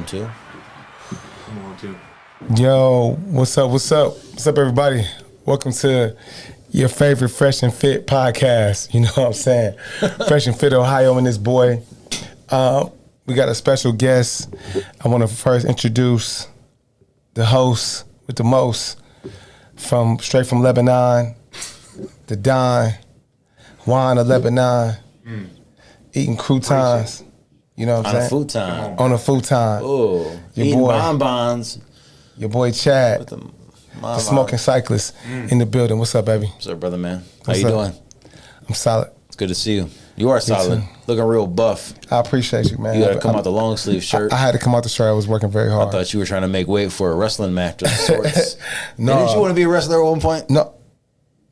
1, 2. I'm on too. Yo, what's up? What's up? What's up, everybody? Welcome to your favorite Fresh and Fit podcast. You know what I'm saying? Fresh and Fit Ohio and this boy. We got a special guest. I want to first introduce the host with the most, straight from Lebanon, the Don, Juan of Lebanon, eating croutons. You know what I'm saying? On a futon. On a futon. Oh, Your eating boy. bonbons. Your boy Chad, With the the smoking cyclist in the building. What's up, baby? What's up, brother, man? How What's you up? doing? I'm solid. It's good to see you. You are solid. too. Looking real buff. I appreciate you, man. You got to come out the long sleeve shirt. I had to come out the shirt. I was working very hard. I thought you were trying to make weight for a wrestling match of sorts. No. Didn't you want to be a wrestler at one point?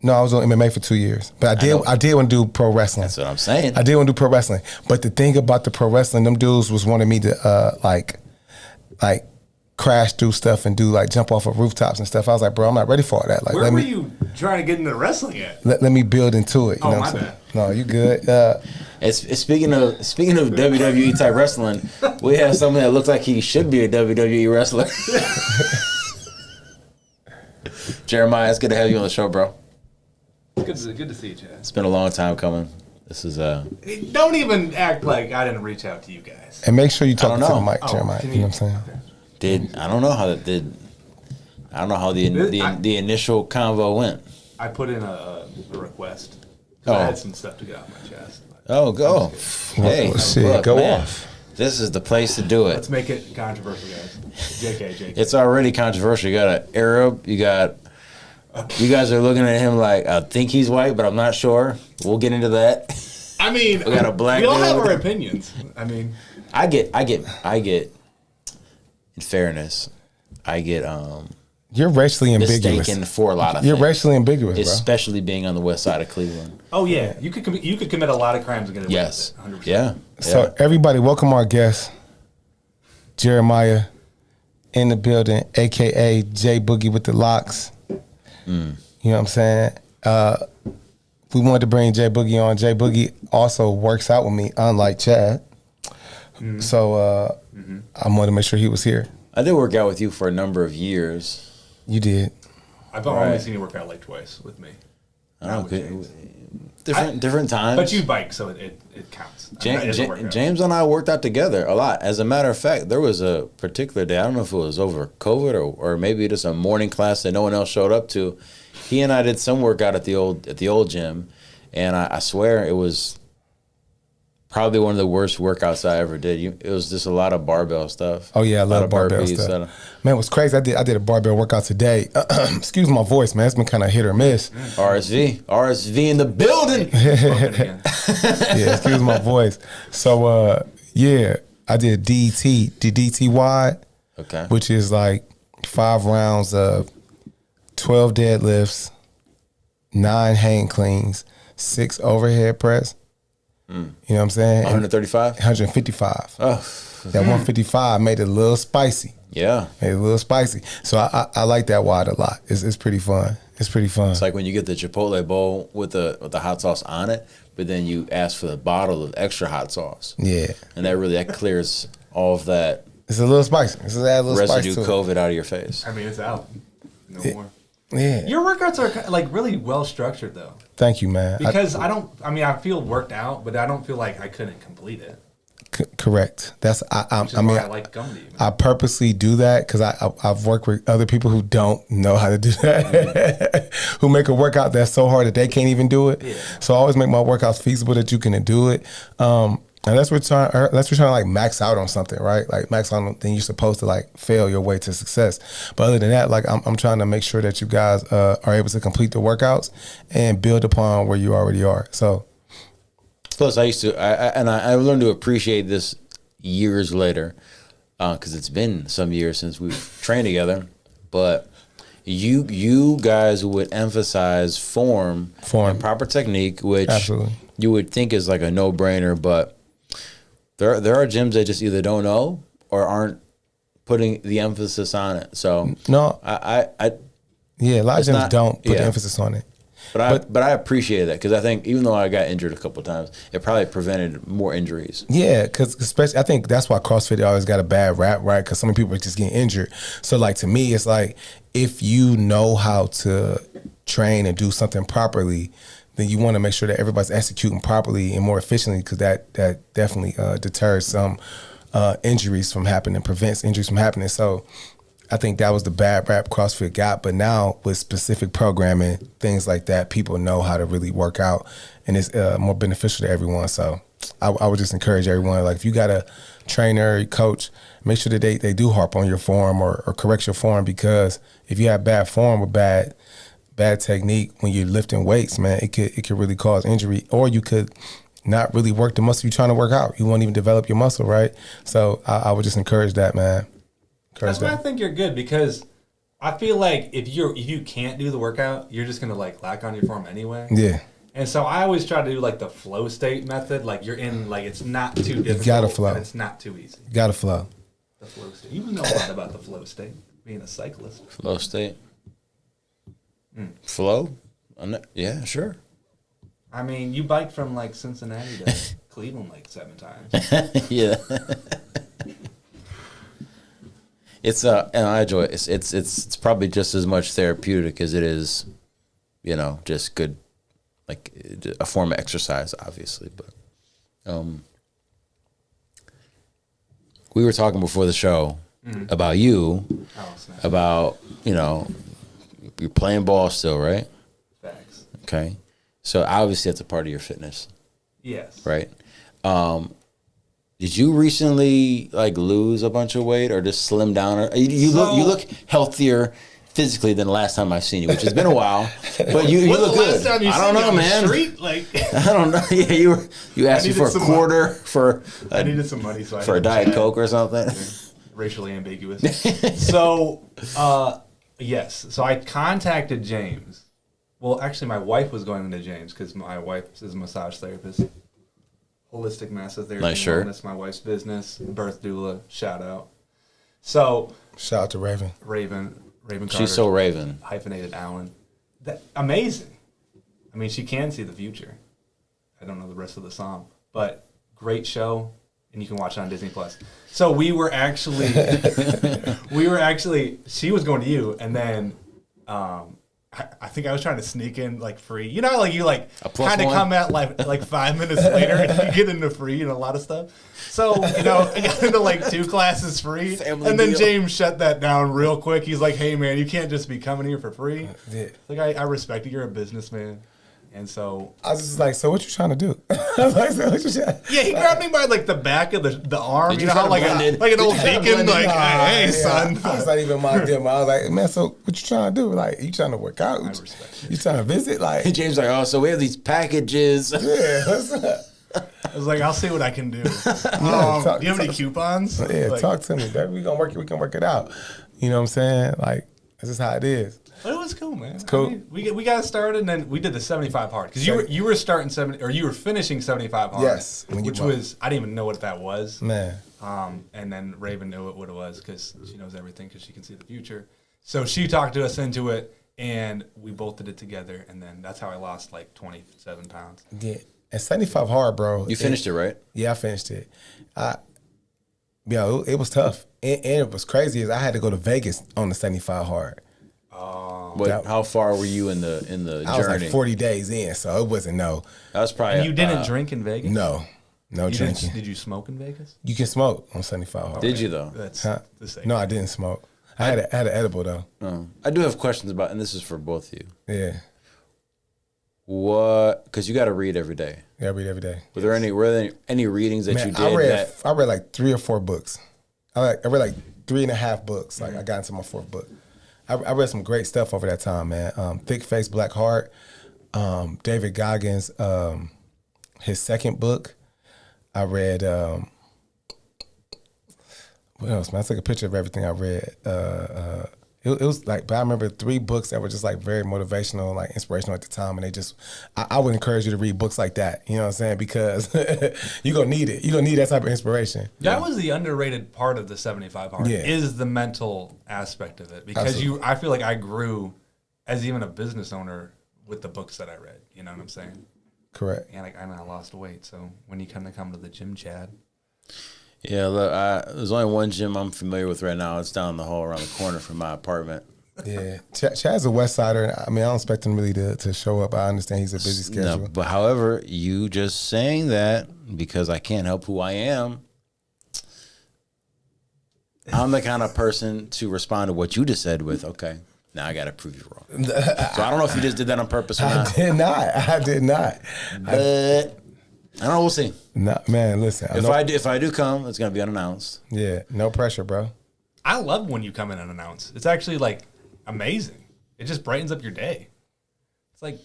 No, I was on MMA for 2 years, but I did want to do pro wrestling. That's what I'm saying. I did want to do pro wrestling, but the thing about the pro wrestling, them dudes was wanting me to like crash through stuff and do like jump off of rooftops and stuff. I was like, bro, I'm not ready for all that. Like, Where were you trying to get into wrestling at? let me build into it. You know my what I'm saying? bad. No, you good. It's speaking of WWE type wrestling, we have someone that looks like he should be a WWE wrestler. Jeremiah, it's good to have you on the show, bro. It's good to see you, Chad. It's been a long time coming. This is Don't even act like I didn't reach out to you guys. And make sure you talk don't to the know. mic, Jeremiah. can You know what I'm saying? I don't know how that did. I don't know how the initial convo went. I put in a request. 'Cause Oh. I had some stuff to get off my chest. Oh, go. Hey, Well, shit, look, go man, off. This is the place to do it. Let's make it controversial, guys. JK. It's already controversial. You got an Arab. You guys are looking at him like, I think he's white, but I'm not sure. We'll get into that. I mean, We got a black we all have dude. our opinions. I mean, I get. In fairness, I get You're racially ambiguous. mistaken for a lot of You're things, racially ambiguous, bro. especially being on the west side of Cleveland. oh yeah, you could commit a lot of crimes against it. Yes. 100%. Yeah. So everybody, welcome our guest, Jeremiah, in the building, aka Jboogie with the locs. You know what I'm saying? We wanted to bring Jboogie on. Jboogie also works out with me, unlike Chad. So I wanted to make sure he was here. I did work out with you for a number of years. You did. I've only Right. seen you work out like twice with me. I Not don't with know. James. Different times. But you bike, so it counts. James and I worked out together a lot. As a matter of fact, there was a particular day, I don't know if it was over COVID or maybe just a morning class that no one else showed up to. He and I did some workout at the old gym, and I swear it was probably one of the worst workouts I ever did. It was just a lot of barbell stuff. Oh yeah, I A lot love of barbell burpees, stuff. Man, it was crazy. I did a barbell workout today. Excuse my voice, man. It's been kind of hit or miss. RSV in the building. Yeah, excuse my voice. So yeah, I did DT, the DT wide, Okay. which is like 5 rounds of 12 deadlifts, 9 hang cleans, 6 overhead press. You know what I'm saying? 135. 155. Oh, That 155 made it a little spicy. yeah. Made it a little spicy. So I like that wide a lot. It's pretty fun. It's pretty fun. It's like when you get the Chipotle bowl with the hot sauce on it, but then you ask for the bottle of extra hot sauce. Yeah. And that clears all of that It's a little spicy. It's a little residue spice to COVID out of your face. I mean, it's out. No more. it. Yeah. Your workouts are like really well structured though, Thank you, man. because I feel worked out, but I don't feel like I couldn't complete it. Correct. That's I Which is mean why I like coming to you. I purposely do that because I've worked with other people who don't know how to do that, who make a workout that's so hard that they can't even do it. Yeah. So I always make my workouts feasible that you can do it. And that's what we're trying to like max out on something, right? Like max out on then you're supposed to like fail your way to success. But other than that, like I'm trying to make sure that you guys are able to complete the workouts and build upon where you already are. So Plus, I learned to appreciate this years later, because it's been some years since we've trained together. But you guys would emphasize form and proper technique, which Absolutely. you would think is like a no brainer, but there are gyms that just either don't know or aren't putting the emphasis on it. So no, I yeah, a lot of It's gyms not- don't put the yeah. emphasis on it. But I appreciate that because I think even though I got injured a couple of times, it probably prevented more injuries. Yeah, because especially I think that's why CrossFit always got a bad rap, right? Because so many people are just getting injured. So like to me, it's like if you know how to train and do something properly, then you want to make sure that everybody's executing properly and more efficiently because that definitely deters some injuries from happening, prevents injuries from happening. So I think that was the bad rap CrossFit got. But now with specific programming, things like that, people know how to really work out and it's more beneficial to everyone. So I would just encourage everyone, like if you got a trainer, coach, make sure that they do harp on your form or correct your form because if you have bad form or bad technique when you're lifting weights, man, it could really cause injury, or you could not really work the muscle you're trying to work out. You won't even develop your muscle, right? So I would just encourage that, man. That's why I think you're good because I feel like if you can't do the workout, you're just gonna like lack on your form anyway. Yeah. And so I always try to do like the flow state method, like you're in like it's not too difficult, you gotta flow. and it's not too easy. You gotta flow. The flow state. You know a lot about the flow state, being a cyclist. Flow state. Flow? Yeah, sure. I mean, you biked from like Cincinnati to Cleveland like 7 times. Yeah. It's and I enjoy it. It's probably just as much therapeutic as it is, just good, like a form of exercise, obviously. But we were talking before the show about you, about you're playing ball still, right? Facts. Okay, so obviously that's a part of your fitness. Yes. Right. Did you recently like lose a bunch of weight or just slim down? Or you look healthier physically than the last time I've seen you, which has been a while. But you look good. I don't know, man. I don't know. Yeah, you asked me for a quarter for. I needed some money, so for a Diet Coke or something. Racially ambiguous. So, yes. So I contacted James. Well, actually, my wife was going to James because my wife is a massage therapist. Holistic massage therapy. Nice shirt. That's my wife's business. Birth doula. Shout out. So. Shout out to Raven. Raven Carter. She's so Raven. Hyphenated Allen. Amazing. I mean, she can see the future. I don't know the rest of the song, but great show, and you can watch it on Disney Plus. So we were actually, she was going to you, and then I think I was trying to sneak in like free. You know, like you like kind of come out like 5 minutes later and you get into free and a lot of stuff. So, I got into like 2 classes free. Family and then deal. James shut that down real quick. He's like, hey man, you can't just be coming here for free. Yeah. Like I respect it. You're a businessman. And so I was just like, so what you trying to do? I was like, so what you trying? yeah, he grabbed me by like the back of the arm. Did You you know how try to like blend in? like an old Did you try to deacon, blend in? like, hey son. I was not even my deal. I was like, man, so what you trying to do? Like, you trying to work out? respect You trying to visit? Like, James like, oh, so we have these packages. yeah, what's up? I was like, I'll see what I can do. talk- do you have any coupons? Yeah, Like, talk to me, baby. We can work it out. You know what I'm saying? Like, that's just how it is. But it was cool, man. It's cool. I mean, we got started, and then we did the 75 hard because you were starting 70 or you were finishing 75 hard. Yes, when you which won. was I didn't even know what that was. Man. And then Raven knew what it was because she knows everything because she can see the future. So she talked us into it, and we both did it together, and then that's how I lost like 27 pounds. Yeah. And 75 hard, bro. You finished it, right? Yeah, I finished it. It was tough. And it was crazy is I had to go to Vegas on the 75 hard. How far were you in the journey? I was like 40 days in, so it wasn't no. That was probably. And you didn't drink in Vegas? No drinking. Did you smoke in Vegas? You can smoke on 75 hard. Did you though? That's Huh? the same. No, I didn't smoke. I had an edible though. Oh. I do have questions about, and this is for both of you. Yeah. What? Because you got to read every day. Yeah, I read every day. Were there any readings that Man, you did? I read like 3 or 4 books. I read like 3.5 books. Like I got into my 4th book. I read some great stuff over that time, man. Thick Face, Black Heart. David Goggins, his 2nd book. I read. What else, man? I took a picture of everything I read. It was like, but I remember 3 books that were just like very motivational, like inspirational at the time, and they just, I would encourage you to read books like that. You know what I'm saying? Because you're gonna need it. You're gonna need that type of inspiration. That was the underrated part of the 75 hard. Yeah. Is the mental aspect of it because Absolutely. I feel like I grew as even a business owner with the books that I read. You know what I'm saying? Correct. And I lost weight. So when you come to the gym, Chad. Yeah, look, there's only one gym I'm familiar with right now. It's down the hall around the corner from my apartment. Yeah, Chad's a West Sider. I mean, I don't expect him really to show up. I understand he's a busy schedule. No, but however, you just saying that because I can't help who I am. I'm the kind of person to respond to what you just said with, okay, now I got to prove you wrong. So I don't know if you just did that on purpose or not. I did not. But I don't know. We'll see. No, man, listen. If I do come, it's going to be unannounced. Yeah, no pressure, bro. I love when you come in unannounced. It's actually like amazing. It just brightens up your day. It's like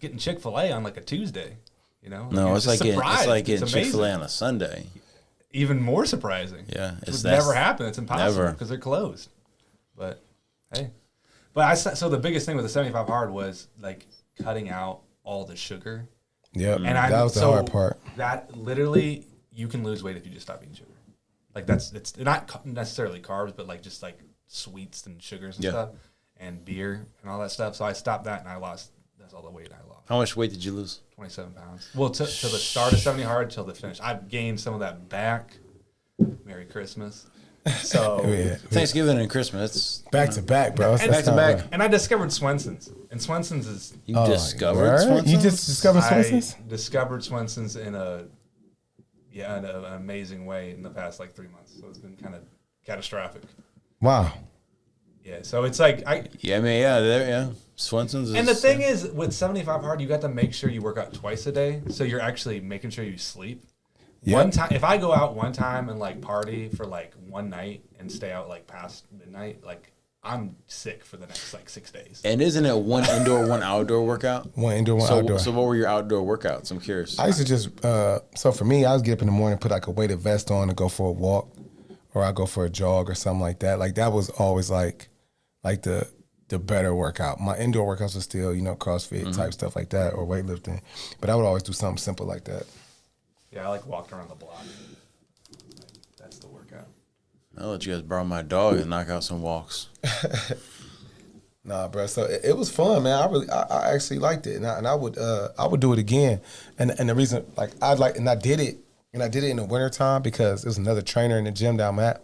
getting Chick-fil-A on like a Tuesday. You know? No, it's like getting Chick-fil-A Chick-fil-A on a Sunday. Even more surprising. Yeah, it would never happen. It's impossible because they're closed. But hey, so the biggest thing with the 75 hard was like cutting out all the sugar. Yep, and that was the hard part. That literally, you can lose weight if you just stop eating sugar. Like it's not necessarily carbs, but like just like sweets and sugars and stuff, and beer and all that stuff. So I stopped that, and that's all the weight I lost. How much weight did you lose? 27 pounds. Well, to the start of 70 hard till the finish. I've gained some of that back. Merry Christmas. So Thanksgiving and Christmas. Back to back, bro. Back to back. And I discovered Swenson's. And Swenson's is... You discovered Swenson's? You just discovered Swenson's? I discovered Swenson's in an amazing way in the past like 3 months. So it's been kind of catastrophic. Wow. Yeah, so it's like... Swenson's is... And the thing is, with 75 hard, you got to make sure you work out twice a day. So you're actually making sure you sleep. Yep. One time, if I go out one time and like party for like one night and stay out like past midnight, like I'm sick for the next like 6 days. And isn't it one indoor, one outdoor workout? One indoor, one outdoor. So what were your outdoor workouts? I'm curious. I used to just, so for me, I would get up in the morning, put like a weighted vest on and go for a walk, or I go for a jog or something like that. Like that was always like the better workout. My indoor workouts were still, CrossFit type stuff like that or weightlifting. But I would always do something simple like that. Yeah, I like walked around the block. That's the workout. I'll let you guys borrow my dog and knock out some walks. Nah, bro. So it was fun, man. I actually liked it, and I would do it again. And the reason, like, I did it in the wintertime because there was another trainer in the gym that I'm at.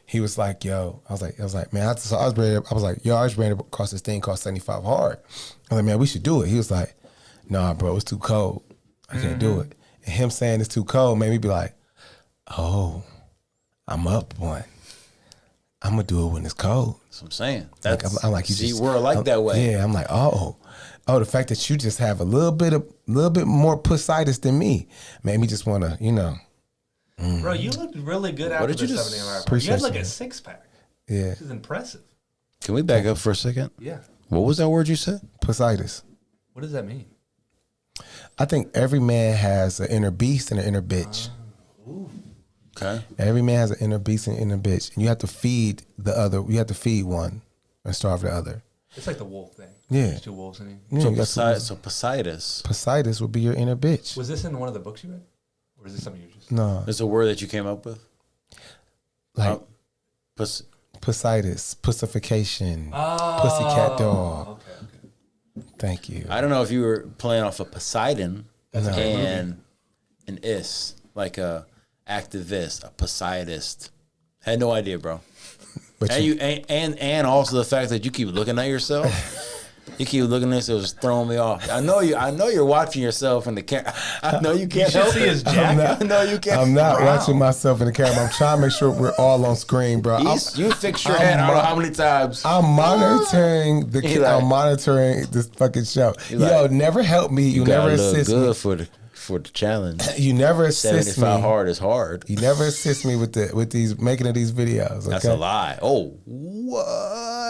He was like, yo, I was like, man, I was ready to cross this thing called 75 hard. I was like, man, we should do it. He was like, nah, bro, it's too cold. I can't do it. And him saying it's too cold made me be like, oh, I'm up one. I'm gonna do it when it's cold. That's what I'm saying. I'm like, we're like that way. Yeah, I'm like, oh, the fact that you just have a little bit more pussitis than me made me just wanna, Bro, you looked really good after the 70 hour. You had like a 6-pack. Yeah. This is impressive. Can we back up for a second? Yeah. What was that word you said? Pussitis. What does that mean? I think every man has an inner beast and an inner bitch. Okay. Every man has an inner beast and an inner bitch. And you have to feed the other. You have to feed one and starve the other. It's like the wolf thing. Yeah. There's 2 wolves in you. Yeah, so Positis. Positis would be your inner bitch. Was this in one of the books you read? Or is this something you just... No. It's a word that you came up with? Like Positis, pussification, pussycat dog. Okay. Thank you. I don't know if you were playing off of Poseidon and an is, like a activist, a Poseidist. Had no idea, bro. But and also the fact that you keep looking at yourself. You keep looking at this, it was throwing me off. I know you're watching yourself in the camera. I know you can't help see his jacket. I know you can't. I'm not watching myself in the camera. I'm trying to make sure we're all on screen, bro. You fix your head. I don't know how many times. I'm monitoring I'm monitoring this fucking show. Yo, never help me. You never assist me. Good for the challenge. You never assist me. 75 hard is hard. You never assist me with these making of these videos. Okay? That's a lie. Oh, what?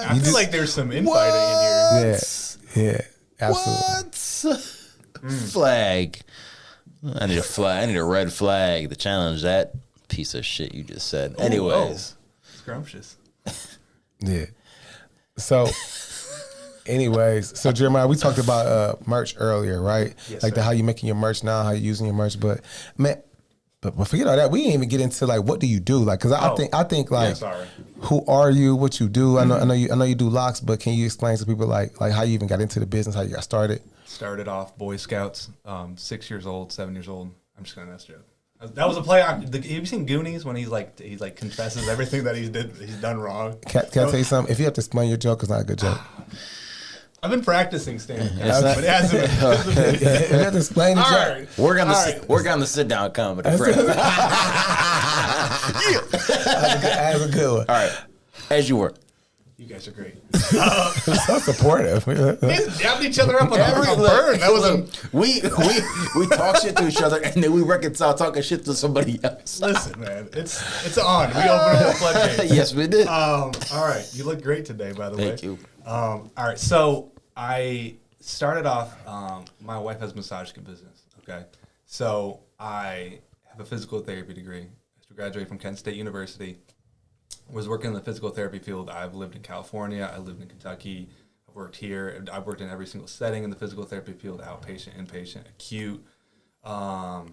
I feel like there's some infighting in here. Yeah, absolutely. What? Flag. I need a flag. I need a red flag to challenge that piece of shit you just said. Anyways. Scrumptious. Yeah. So, so Jeremiah, we talked about merch earlier, right? Yes, like sir. how you making your merch now, how you using your merch, but man, but forget all that. We didn't even get into like what do you do, like because I think like who are you, what you do. I know you do locs, but can you explain to people like how you even got into the business, how you got started? Started off Boy Scouts, 6 years old, 7 years old. I'm just gonna mess you up. That was a play on. Have you seen Goonies when he's like confesses everything that he's done wrong? Can I tell you something? If you have to explain your joke, it's not a good joke. I've been practicing stand-up, but it hasn't been. You have to explain the joke. Right. Work on the sit down comedy. That's a good one. All right, as you were. You guys are great. So supportive. We dabbed each other up on a burn. That was we talk shit to each other and then we reconcile talking shit to somebody else. Listen, man, it's on. We opened up the floodgates. Yes, we did. All right, you look great today, by the way. Thank you. All right, so I started off. My wife has a massage business. Okay, so I have a physical therapy degree. I graduated from Kent State University. Was working in the physical therapy field. I've lived in California. I lived in Kentucky. I've worked here. I've worked in every single setting in the physical therapy field: outpatient, inpatient, acute. All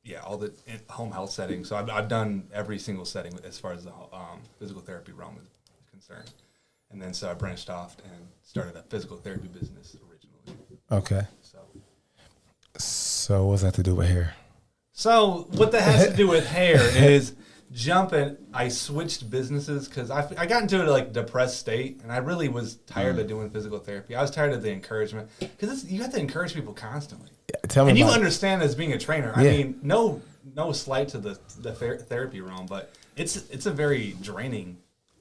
the home health settings. So I've done every single setting as far as the physical therapy realm is concerned. And then so I branched off and started a physical therapy business originally. Okay. So what's that to do with hair? So what that has to do with hair is jumping. I switched businesses because I got into a depressed state, and I really was tired of doing physical therapy. I was tired of the encouragement because you have to encourage people constantly. Tell me. And you understand as being a trainer. Yeah. I mean, no slight to the therapy realm, but it's a very draining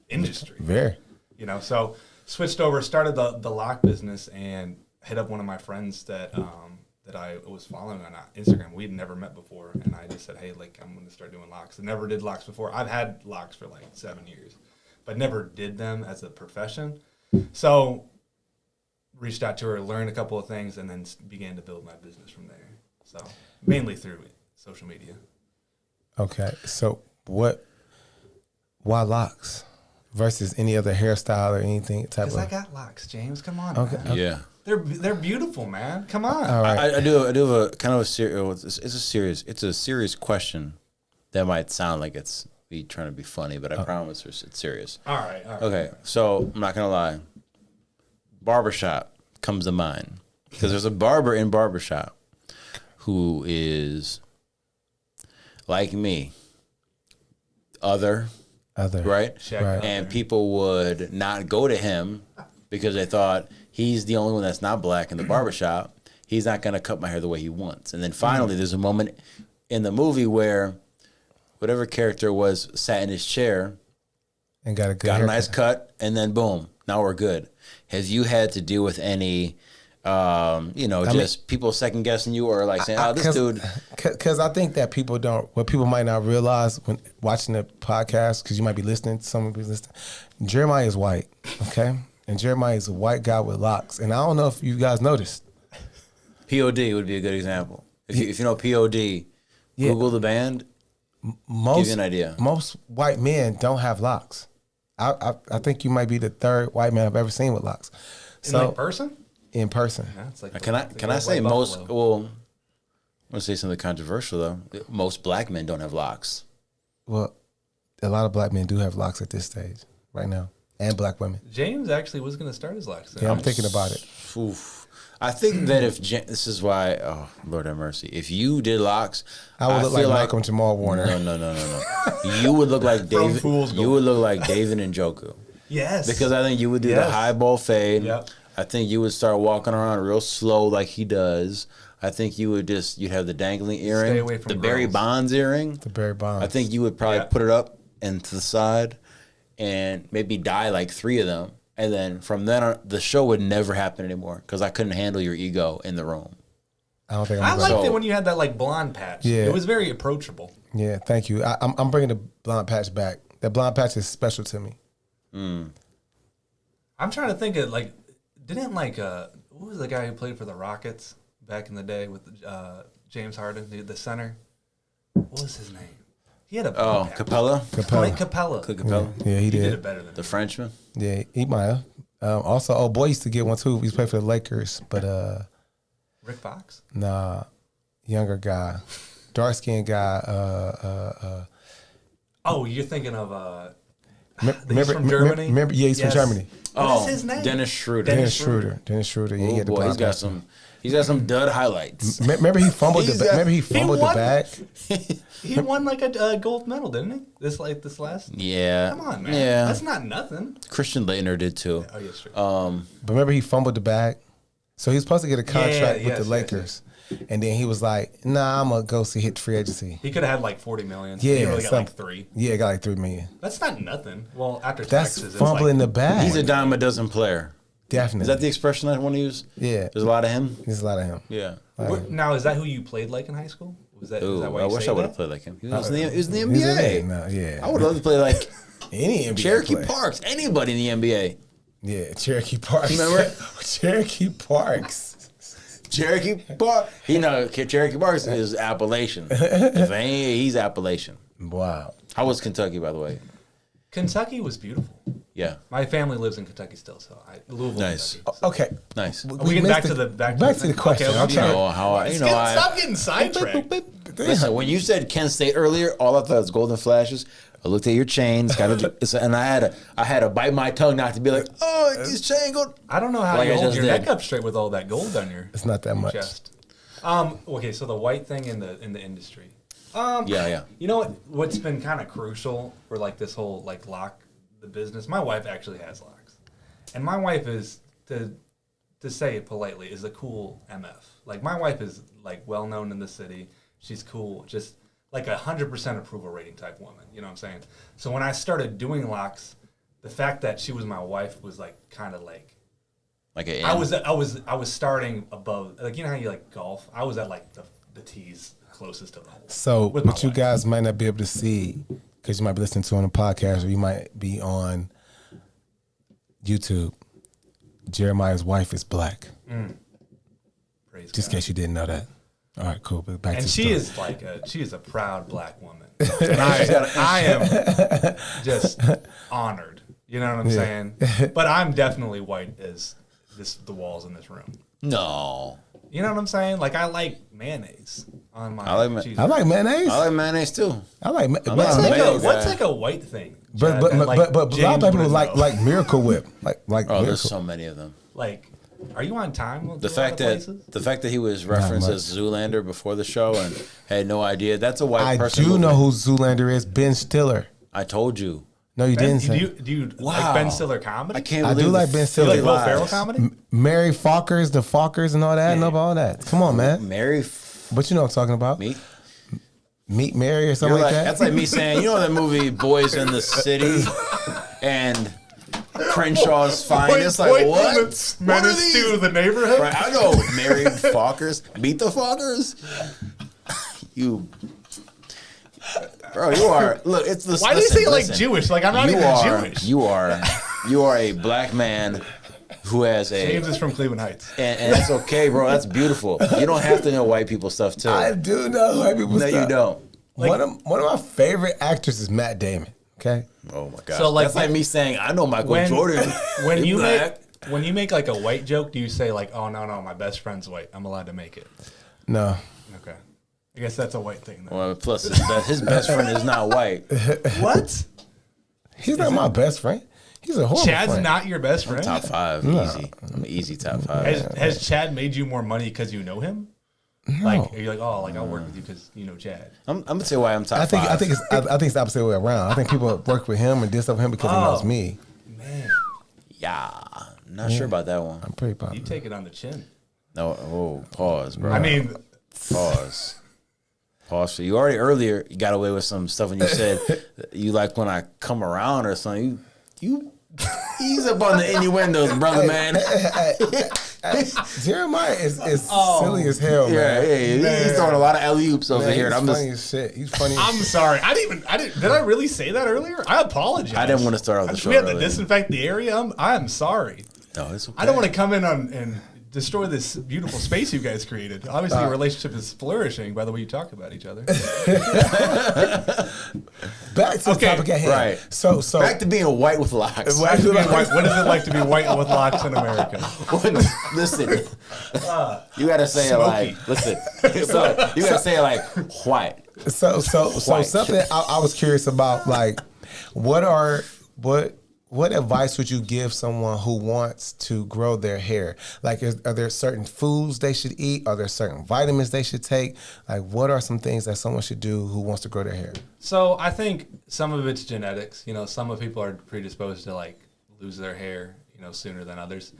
industry. Very. So switched over, started the lock business, and hit up one of my friends that I was following on Instagram. We'd never met before, and I just said, hey, I'm going to start doing locks. I never did locks before. I've had locks for 7 years, but never did them as a profession. So reached out to her, learned a couple of things, and then began to build my business from there. So mainly through social media. Okay, so why locks versus any other hairstyle or anything type of? Because I got locks, James. Come on. Okay. Man. Yeah. They're beautiful, man. Come on. All right. I do have a kind of a serious. It's a serious question that might sound like it's me trying to be funny, but I promise it's serious. All right. Okay, so I'm not gonna lie. Barbershop comes to mind because there's a barber in barbershop who is like me, other, right? Right. And people would not go to him because they thought he's the only one that's not black in the barbershop. He's not going to cut my hair the way he wants. And then finally, there's a moment in the movie where whatever character was sat in his chair and got a nice cut, and then boom, now we're good. Has you had to deal with any, people second guessing you or saying, this dude? Because I think that what people might not realize when watching the podcast, because you might be listening, someone be listening, Jeremiah is white, okay? And Jeremiah is a white guy with locks. And I don't know if you guys noticed. POD would be a good example. If you know POD, Google the band, give you an idea. Most white men don't have locks. I think you might be the third white man I've ever seen with locks. In person? In person. Yeah, it's can I say most? Well, I'm gonna say something controversial though. Most black men don't have locks. Well, a lot of black men do have locks at this stage right now, and black women. James actually was going to start his locks. Yeah, I'm thinking about it. Oof. I think that this is why. Oh Lord have mercy. If you did locks, I would look like Malcolm Jamal Warner. No. You would look like David. You would look like David and Njoku. Yes. Because I think you would do the high ball fade. Yep. I think you would start walking around real slow like he does. I think you'd have the dangling earring. Stay away from the Barry Bonds earring. The Barry Bonds. I think you would probably put it up and to the side and maybe dye 3 of them. And then from then on, the show would never happen anymore because I couldn't handle your ego in the room. I don't think I liked it when you had that blonde patch. Yeah. It was very approachable. Yeah, thank you. I'm bringing the blonde patch back. That blonde patch is special to me. I'm trying to think of didn't what was the guy who played for the Rockets back in the day with James Harden, the center? What was his name? He had a Capella. Capella. Yeah, he did. He did it better than The Frenchman. Yeah, he might have. Also, boy used to get one too. He played for the Lakers, but Rick Fox? Nah, younger guy, dark skinned guy. Oh, you're thinking of He's from Germany. Remember, yeah, he's from Germany. What is his name? Dennis Schroeder. Dennis Schroeder. Yeah, Oh boy, he's got some dud highlights. Remember he fumbled the bag. He won like a gold medal, didn't he? This last. Yeah. Come on, man. Yeah. That's not nothing. Christian Laettner did too. Oh, yes, true. But remember he fumbled the bag, so he was supposed to get a contract with the Lakers, and then he was like, "Nah, I'm gonna go hit free agency." He could have had like $40 million. Yeah, he really got like 3. Yeah, got like $3 million. That's not nothing. Well, after That's taxes, fumbling the bag. He's a dime a dozen player. Definitely. Is that the expression I want to use? Yeah. There's a lot of him. There's a lot of him. Yeah. Now, is that who you played like in high school? Is that why I you wish say I would have that? played like him. He was in the NBA. Yeah. I would love to play like any NBA Cherokee player. Parks. Anybody in the NBA. Yeah, Cherokee Parks. Remember? Cherokee Parks. Cherokee Park. Cherokee Parks is Appalachian. If ain't, he's Appalachian. Wow. How was Kentucky, by the way? Kentucky was beautiful. Yeah. My family lives in Kentucky still, so Louisville. Nice. Kentucky. Okay. Nice. We get back to the question. Okay, I'm trying. Stop getting sidetracked. Listen, when you said Kent State earlier, all I thought was Golden Flashes. I looked at your chains, and I had to bite my tongue not to be like, oh, this chain gold. I don't know how Like you I hold just your did. neck up straight with all that gold on your. It's not that much. Chest. Okay, so the white thing in the industry. Yeah. You know what's been kind of crucial for like this whole like lock the business. My wife actually has locks, and my wife is to say it politely is a cool MF. Like my wife is like well known in the city. She's cool, just like 100% approval rating type woman. You know what I'm saying? So when I started doing locks, the fact that she was my wife was like kind of like. Like a I was starting above, like, you know how you like golf? I was at like the tees closest to the hole. So with my what you wife. guys might not be able to see, because you might be listening to on a podcast or you might be on YouTube, Jeremiah's wife is black. Praise Just in God. case you didn't know that. All right, cool. But back And to the she story. is she is a proud black woman. And I am just honored. You know what I'm saying? But I'm definitely white as the walls in this room. No. You know what I'm saying? Like I like mayonnaise on my cheese. I like mayonnaise. I like mayonnaise too. I like not What's mayonnaise. like a white thing? but Chad, that, like, a lot James of people wouldn't know? like Miracle Whip. Like Oh, Miracle. there's so many of them. Like, are you on time? With The a lot fact of that places? he was referenced as Zoolander before the show and had no idea, that's a white I person. do movie. know who Zoolander is. Ben Stiller. I told you. No, you Ben, didn't say. do you like Wow. Ben Stiller comedy? I can't I believe do like Ben Stiller. You like Will lies. Ferrell comedy? Mary Fockers, the Fockers, and all that. I know about all that. Come on, man. Mary But you know what I'm talking about. Meet Mary or something like that. That's like me saying, you know that movie Boys in the City and Crenshaw's Finest? Like, what? What are Menace these? to the neighborhood? Right, I know Mary Fockers. Meet the Fockers? You. Bro, you are. Look, it's the. Why do you say like Jewish? Like I'm not even Jewish. You are a black man who has a. James is from Cleveland Heights. And that's okay, bro. That's beautiful. You don't have to know white people stuff too. I do know white people No, stuff. you don't. Like- one of my favorite actors is Matt Damon. Okay. Oh my god. So, like, that's like me saying I know Michael Jordan. when He's you black. when you make like a white joke, do you say like, "Oh no, my best friend's white. I'm allowed to make it." No. Okay, I guess that's a white thing. Then. Well, plus his best friend is not white. What? He's not my best friend. He's a horrible Chad's friend. not your best friend. Top 5, easy. I'm an easy top 5. Has Chad made you more money because you know him? No. Like, are you like, oh, like I'll work with you because you know Chad? I'm gonna tell you why I'm top I think 5. I think it's the opposite way around. I think people work with him and did stuff with him because he knows me. Man, Yeah, not sure about that one. I'm pretty you popular. take it on the chin. No, pause, bro. I mean, Pause. So you already earlier you got away with some stuff when you said you like when I come around or something. You ease up on the innuendos, brother, man. Jeremiah is silly as hell, Yeah, man. he's throwing a lot of alley-oops over Man, here. he's And I'm funny just, as shit. He's funny. I'm sorry. I didn't. Did I really say that earlier? I apologize. I didn't want to start off the show. We have to early. disinfect the area. I'm sorry. No, it's okay. I don't want to come in and destroy this beautiful space you guys created. Obviously, your relationship is flourishing by the way you talk about each other. Back to the topic at hand. Right. So Back to being white with locks. What is it like to be white with locks in America? Listen, you gotta say it like. Listen, so you gotta say it like white. So White. something I was curious about, like, what are what advice would you give someone who wants to grow their hair? Like, are there certain foods they should eat? Are there certain vitamins they should take? Like, what are some things that someone should do who wants to grow their hair? So I think some of it's genetics. Some of people are predisposed to like lose their hair, sooner than others.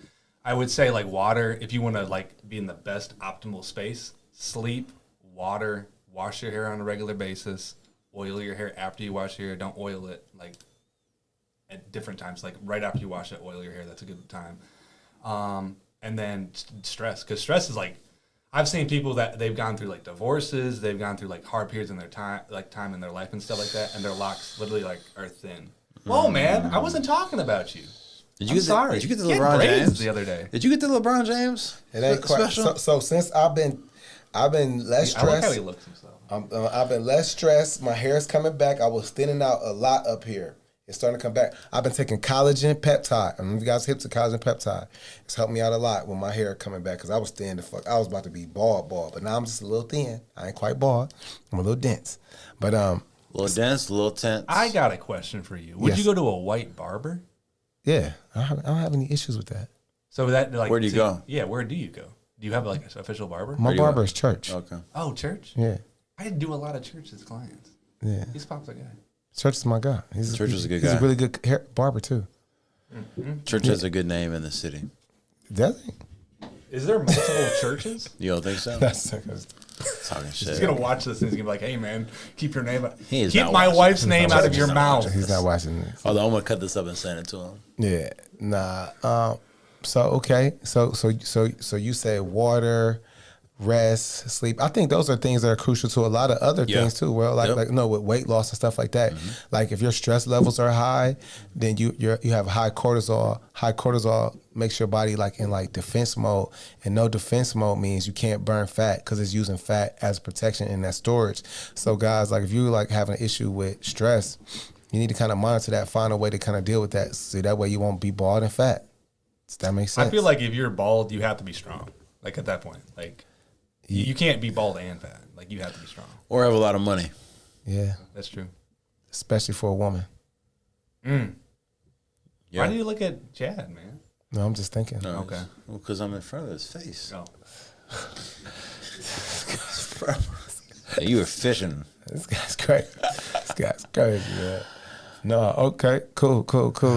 I would say like water, if you want to like be in the best optimal space, sleep, water, wash your hair on a regular basis, oil your hair after you wash your hair. Don't oil it like at different times, like right after you wash it, oil your hair. That's a good time. And then stress, because stress is like, I've seen people that they've gone through like divorces, they've gone through like hard periods in their time in their life and stuff like that, and their locks literally like are thin. Whoa, man, I wasn't talking about you. Did you get the LeBron James the other day? Did you get the LeBron James? It ain't quite special. So since I've been less stressed. I like how he looks himself. I've been less stressed. My hair is coming back. I was thinning out a lot up here. It's starting to come back. I've been taking collagen peptide. I don't know if you guys hip to collagen peptide. It's helped me out a lot with my hair coming back because I was thin the fuck. I was about to be bald, but now I'm just a little thin. I ain't quite bald. I'm a little dense. But a little dense, a little tense. I got a question for you. Would you go to a white barber? Yeah, I don't have any issues with that. So that like where do you go? Yeah, where do you go? Do you have like an official barber? My barber is church. Okay. Oh, church? Yeah. I do a lot of church's clients. Yeah. He's a popular guy. Church is my guy. Church is a good guy. He's a really good barber too. Mm-hmm. Church has a good name in the city. Does he? Is there multiple churches? You don't think so? That's talking shit. He's gonna watch this and he's gonna be like, "Hey man, keep your name. Keep my wife's name out of your mouth." He's not watching this. Although I'm gonna cut this up and send it to him. Yeah. Nah. So okay. So you said water, rest, sleep. I think those are things that are crucial to a lot of other things too. Well, with weight loss and stuff like that. Mm-hmm. Like if your stress levels are high, then you have high cortisol. High cortisol makes your body like in like defense mode, and no defense mode means you can't burn fat because it's using fat as protection in that storage. So guys, like if you like having an issue with stress, you need to kind of monitor that, find a way to kind of deal with that, so that way you won't be bald and fat. Does that make sense? I feel like if you're bald, you have to be strong. Like at that point, like. You can't be bald and fat. Like, you have to be strong. Or have a lot of money. Yeah. That's true. Especially for a woman. Yeah. Why do you look at Chad, man? No, I'm just thinking. No, okay. Well, because I'm in front of his face. Oh. You were fishing. This guy's crazy. This guy's crazy, man. No, okay. Cool.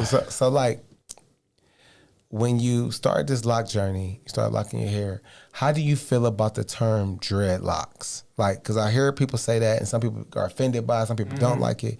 So like, when you start this lock journey, you start locking your hair, how do you feel about the term dreadlocks? Like, because I hear people say that, and some people are offended by it, some people don't like it.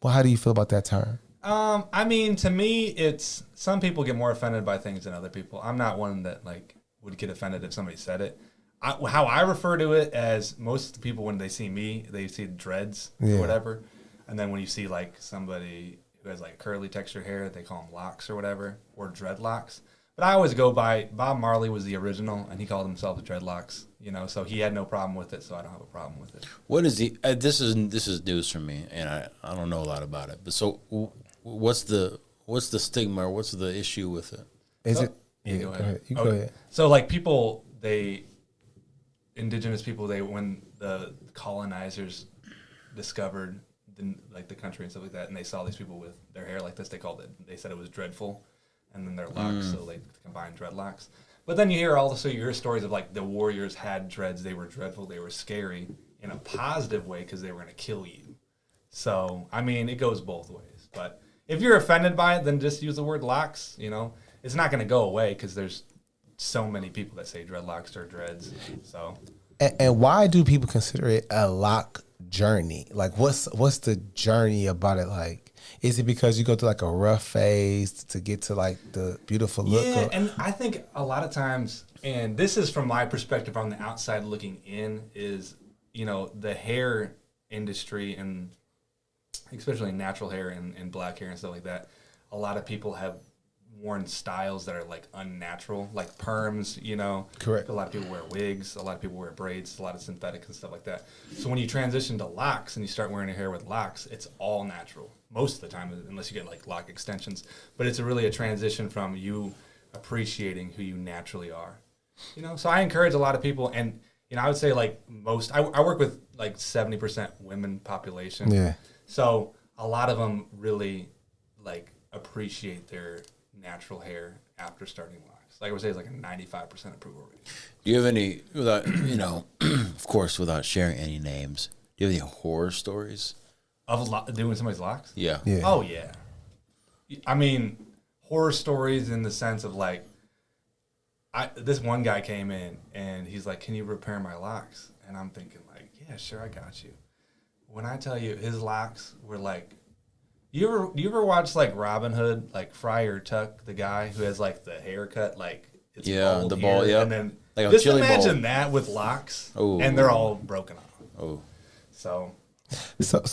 Well, how do you feel about that term? I mean, to me, it's some people get more offended by things than other people. I'm not one that like would get offended if somebody said it. How I refer to it as most of the people when they see me, they see dreads or whatever, and then when you see like somebody who has like curly texture hair, they call them locks or whatever, or dreadlocks. But I always go by Bob Marley was the original, and he called himself dreadlocks. So he had no problem with it, so I don't have a problem with it. What is the? This is news for me, and I don't know a lot about it. But so, what's the stigma or what's the issue with it? Go ahead. You go ahead. So like indigenous people, when the colonizers discovered the country and stuff like that, and they saw these people with their hair like this, they said it was dreadful, and then their locks, so they combined dreadlocks. But then you hear stories of like the warriors had dreads, they were dreadful, they were scary in a positive way because they were going to kill you. So I mean, it goes both ways. But if you're offended by it, then just use the word locks. It's not going to go away because there's so many people that say dreadlocks or dreads. So. And why do people consider it a lock journey? Like, what's the journey about it like? Is it because you go through like a rough phase to get to like the beautiful look? Yeah, and I think a lot of times, and this is from my perspective on the outside looking in, is the hair industry, and especially natural hair and black hair and stuff like that. A lot of people have worn styles that are like unnatural, like perms, Correct. A lot of people wear wigs, a lot of people wear braids, a lot of synthetic and stuff like that. So when you transition to locks and you start wearing your hair with locks, it's all natural most of the time, unless you get like lock extensions. But it's really a transition from you appreciating who you naturally are. So I encourage a lot of people, and I would say like I work with like 70% women population. Yeah. So a lot of them really like appreciate their natural hair after starting locks. Like I would say, it's like a 95% approval rate. Do you have any, without of course, without sharing any names, do you have any horror stories? Of doing somebody's locks? Yeah. Oh, yeah. I mean, horror stories in the sense of like, this one guy came in and he's like, "Can you repair my locks?" And I'm thinking like, "Yeah, sure, I got you." When I tell you his locks were like, you ever watch like Robin Hood, like Friar Tuck, the guy who has like the haircut, like it's bald the ball, here, and then like just imagine that with locks, and they're all broken off. Oh, so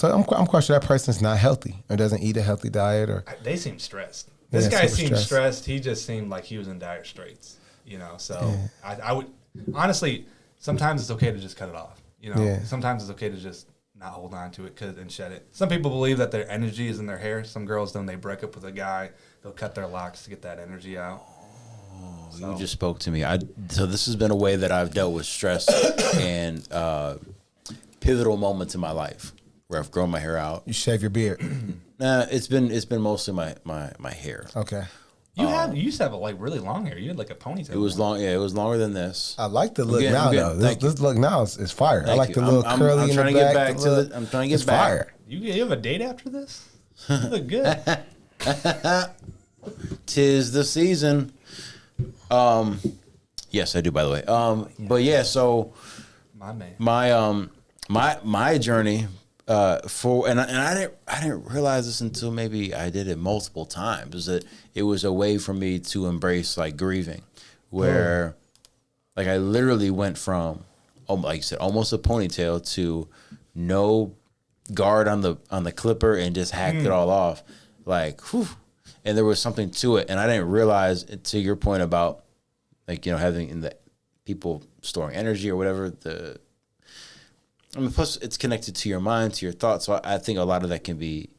I'm quite sure that person's not healthy or doesn't eat a healthy diet, or they seem stressed. This guy seemed stressed. He just seemed like he was in dire straits. So I would honestly, sometimes it's okay to just cut it off. Sometimes it's okay to just not hold on to it and shed it. Some people believe that their energy is in their hair. Some girls, then they break up with a guy, they'll cut their locks to get that energy out. Oh, so. You just spoke to me. So this has been a way that I've dealt with stress and pivotal moments in my life where I've grown my hair out. You shave your beard? Nah, it's been mostly my hair. Okay. You used to have like really long hair. You had like a ponytail. It was long. Yeah, it was longer than this. I like the look now though. This look now is fire. I like the little curly I'm in trying the to get back. back to the. I'm trying to get back. Fire. You have a date after this? You look good. 'Tis the season. Yes, I do. By the way. But yeah. So my man. My journey. And I didn't realize this until maybe I did it multiple times, is that it was a way for me to embrace like grieving, where like I literally went from like you said, almost a ponytail to no guard on the clipper and just hacked it all off, like whew. And there was something to it, and I didn't realize, to your point about like having in the people storing energy or whatever, plus it's connected to your mind, to your thoughts. So I think a lot of that can be,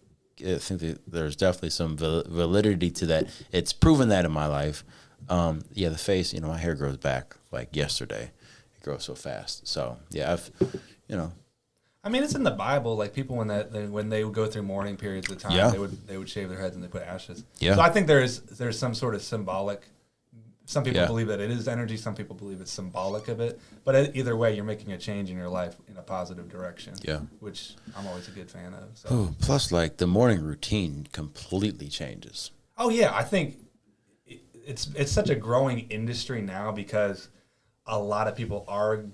I think that there's definitely some validity to that. It's proven that in my life. The face, my hair grows back like yesterday. It grows so fast. So yeah, I mean, it's in the Bible. Like people when they would go through mourning periods of time, they would shave their heads and they put ashes. Yeah. So I think there's some sort of symbolic. Some people believe that it is energy. Some people believe it's symbolic of it. But either way, you're making a change in your life in a positive direction. Yeah. Which I'm always a good fan of. So. Oh, plus, like, the morning routine completely changes. Oh, yeah. I think it's such a growing industry now because a lot of people are,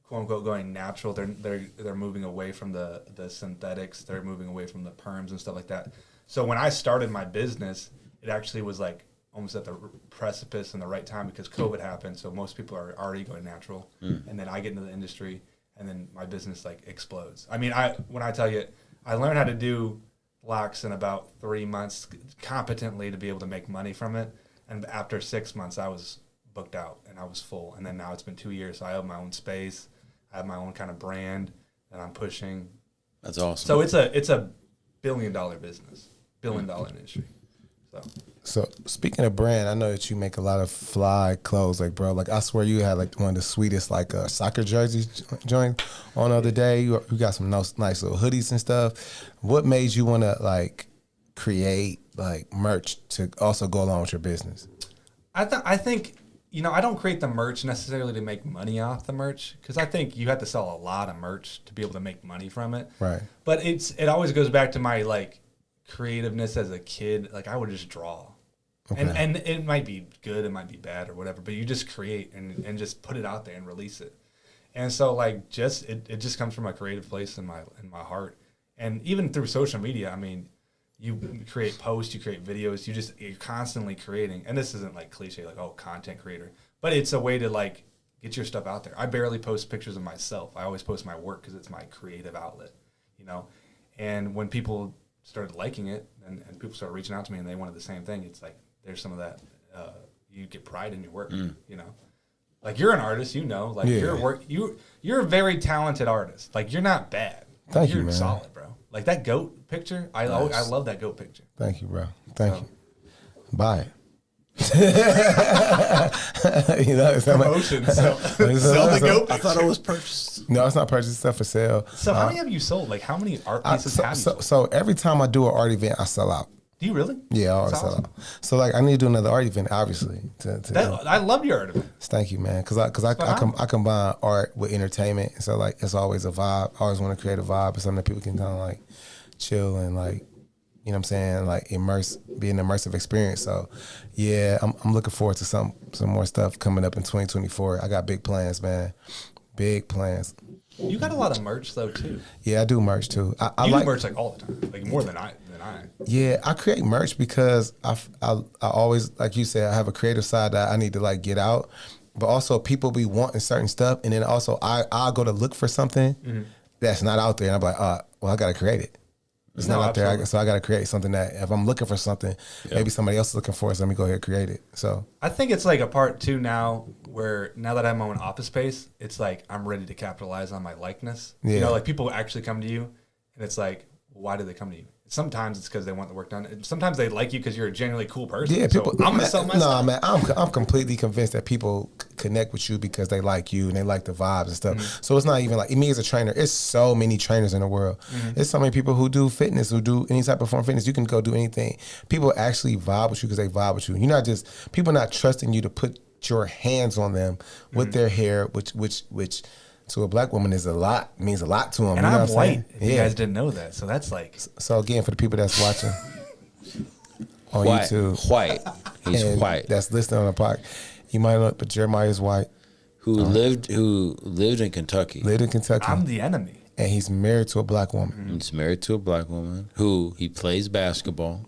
quote unquote, going natural. They're moving away from the synthetics. They're moving away from the perms and stuff like that. So when I started my business, it actually was like almost at the precipice and the right time because COVID happened. So most people are already going natural. And then I get into the industry and then my business like explodes. I mean, when I tell you, I learned how to do locks in about 3 months competently to be able to make money from it. And after 6 months, I was booked out and I was full. And then now it's been 2 years. So I have my own space. I have my own kind of brand that I'm pushing. That's awesome. So it's a $1 billion business, $1 billion industry. So speaking of brand, I know that you make a lot of fly clothes. Like, bro, like I swear you had like one of the sweetest like soccer jerseys joined on the other day. You got some nice little hoodies and stuff. What made you want to like create like merch to also go along with your business? I think I don't create the merch necessarily to make money off the merch because I think you have to sell a lot of merch to be able to make money from it. Right. But it always goes back to my like creativeness as a kid. Like I would just draw. Okay. And it might be good, it might be bad or whatever, but you just create and just put it out there and release it. And so like it just comes from a creative place in my heart. And even through social media, I mean, you create posts, you create videos, you're constantly creating. And this isn't like cliche like content creator, but it's a way to like get your stuff out there. I barely post pictures of myself. I always post my work because it's my creative outlet, And when people started liking it and people started reaching out to me and they wanted the same thing, it's like there's some of that you get pride in your work. Like you're an artist, like your work, you're a very talented artist. Like you're not bad. Thank you, man. You're solid, bro. Like that goat picture, I love that goat picture. Thank you, bro. Thank you. Buy it. Promotion. Sell the goat picture. I thought it was purchased. No, it's not purchased. It's stuff for sale. So how many have you sold? Like how many art pieces have you sold? So every time I do an art event, I sell out. Do you really? Yeah, I always That's sell awesome. out. So like, I need to do another art event, obviously. I love your art event. Thank you, man. Because I combine art with entertainment, and so like it's always a vibe. I always want to create a vibe, and something that people can kind of like chill and like, you know what I'm saying, like be an immersive experience. So yeah, I'm looking forward to some more stuff coming up in 2024. I got big plans, man. Big plans. You got a lot of merch though too. Yeah, I do merch too. I You like do merch like all the time, like more than I. Yeah, I create merch because I always, like you said, I have a creative side that I need to like get out, but also people be wanting certain stuff, and then also I'll go to look for something that's not out there, and I'm like, well, I gotta create it. It's not out there, so I gotta create something that if I'm looking for something, maybe somebody else is looking for it, so let me go ahead and create it. So I think it's like a part too now, where now that I have my own office space, it's like I'm ready to capitalize on my likeness. Yeah. You know, like people actually come to you, and it's like, why do they come to you? Sometimes it's because they want the work done. Sometimes they like you because you're a genuinely cool person. yeah, people. So I'm gonna sell my stuff. No, man, I'm completely convinced that people connect with you because they like you and they like the vibes and stuff. So it's not even like me as a trainer. It's so many trainers in the world. It's so many people who do fitness, who do any type of form of fitness. You can go do anything. People actually vibe with you because they vibe with you. You're not just people not trusting you to put your hands on them with their hair, which to a black woman means a lot to them. And you know I'm what white. saying? If you guys didn't know that, so that's like. So again, for the people that's watching on YouTube, White. He's and white. that's listening on the podcast, you might know, but Jeremiah is white. Who lived in Kentucky. Lived in Kentucky. I'm the enemy. And he's married to a black woman. He's married to a black woman who he plays basketball.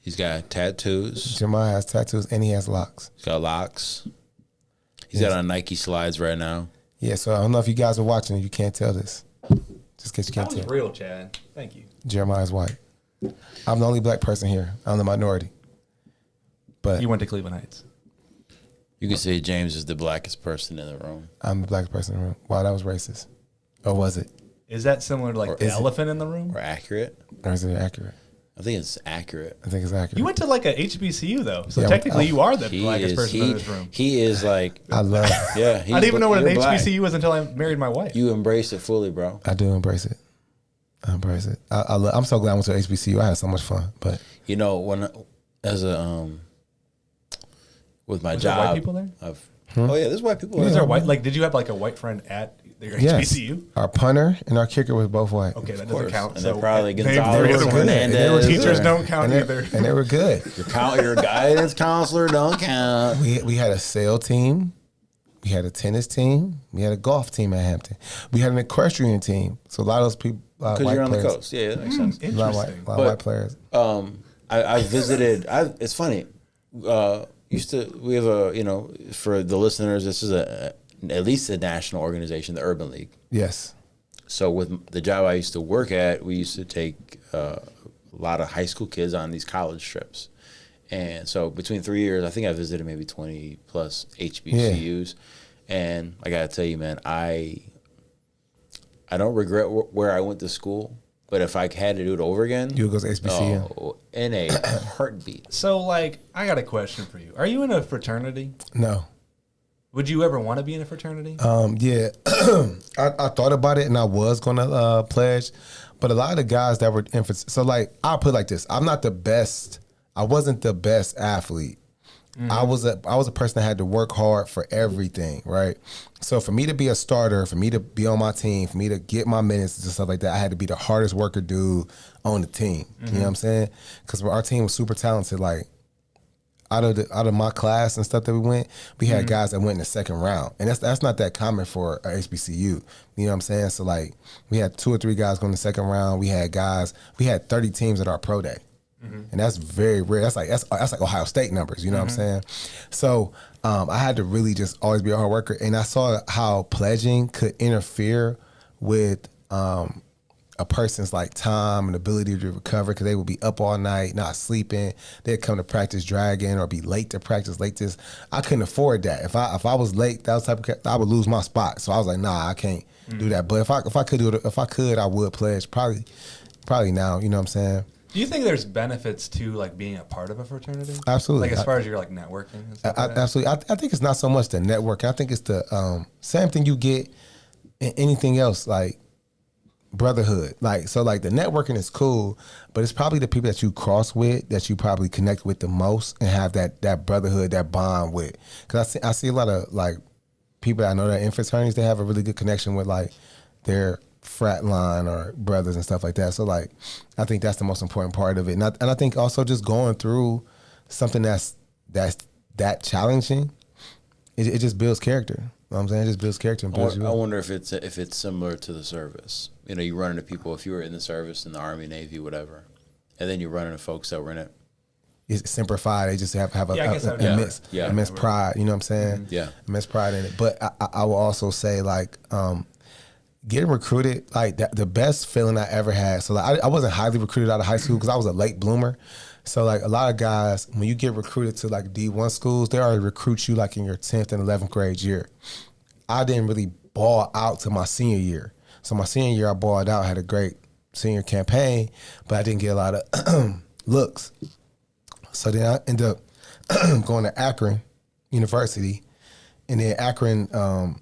He's got tattoos. Jeremiah has tattoos and he has locks. He's got locks. He's got on Nike slides right now. Yeah, so I don't know if you guys are watching and you can't tell this. Just in case you can't That was tell. real, Chad. Thank you. Jeremiah's white. I'm the only black person here. I'm the minority. But You went to Cleveland Heights. You can say James is the blackest person in the room. I'm the blackest person in the room. Wow, that was racist. Or was it? Is that similar to like the elephant in the room? Or accurate. Or is it accurate? I think it's accurate. I think it's accurate. You went to like a HBCU though, so Yeah, technically you are the He blackest is, person in this room. he is like, I love yeah. I didn't even know what an you're black. HBCU was until I married my wife. You embrace it fully, bro. I do embrace it. I embrace it. I'm so glad I went to HBCU. I had so much fun. But You know, when as a with my Was there job, white people there? Oh yeah, there's white people. Was there. there white? Like, did you have like a white friend at your yes, HBCU? our punter and our kicker was both white. Okay, that doesn't course. count. And they're probably they Gonzalez, were Hernandez. Teachers don't count and either. And they were good. Your guidance counselor don't count. We had a sail team. We had a tennis team. We had a golf team at Hampton. We had an equestrian team. So a lot of those people, Because white you're on players, the coast. Yeah, that makes sense. a lot of white, Interesting. a lot of white players. I visited. It's funny. We have for the listeners, this is at least a national organization, the Urban League. Yes. So with the job I used to work at, we used to take a lot of high school kids on these college trips. And so between 3 years, I think I visited maybe 20 plus HBCUs. Yeah. And I got to tell you, man, I don't regret where I went to school. But if I had to do it over again, you would go to HBCU in a heartbeat. So, like, I got a question for you. Are you in a fraternity? No. Would you ever want to be in a fraternity? Yeah, I thought about it and I was gonna pledge, but a lot of the guys that were in, so like I'll put it like this: I'm not the best. I wasn't the best athlete. Mm-hmm. I was a person that had to work hard for everything, right? So for me to be a starter, for me to be on my team, for me to get my minutes and stuff like that, I had to be the hardest worker dude on the team. Mm-hmm. You know what I'm saying? Because our team was super talented. Like out of my class and stuff that we went, we had guys that went in the second round, and that's not that common for a HBCU. You know what I'm saying? So like we had 2 or 3 guys go in the second round. We had 30 teams at our pro day. Mm-hmm. And that's very rare. That's like Ohio State numbers. You know what I'm saying? So I had to really just always be a hard worker, and I saw how pledging could interfere with a person's like time and ability to recover, because they would be up all night, not sleeping. They'd come to practice dragging or be late to practice, late this. I couldn't afford that. If I was late, that was type of, I would lose my spot. So I was like, nah, I can't do that. But if I could do it, if I could, I would pledge. Probably now. You know what I'm saying? Do you think there's benefits to like being a part of a fraternity? Absolutely. Like as far as your like networking and stuff like that? Absolutely. I think it's not so much the network. I think it's the same thing you get in anything else. Like brotherhood. Like, so like the networking is cool, but it's probably the people that you cross with that you probably connect with the most and have that brotherhood, that bond with. Cause I see a lot of like people that I know that are in fraternities, they have a really good connection with like their frat line or brothers and stuff like that. So like, I think that's the most important part of it. And I think also just going through something that's that challenging, it just builds character. You know what I'm saying? It just builds character and builds you up. I wonder if it's similar to the service. You know, you run into people, if you were in the service, in the Army, Navy, whatever, and then you run into folks that were in it. It's simplified. They just have immense pride. You know what I'm saying? Mm-hmm. Yeah. Immense pride in it. But I will also say, like, getting recruited, like, the best feeling I ever had. So, like, I wasn't highly recruited out of high school because I was a late bloomer. So, like, a lot of guys, when you get recruited to, like, D1 schools, they already recruit you, like, in your 10th and 11th grade year. I didn't really ball out to my senior year. So, my senior year, I balled out, had a great senior campaign, but I didn't get a lot of looks. So, then I ended up going to Akron University. And then Akron, I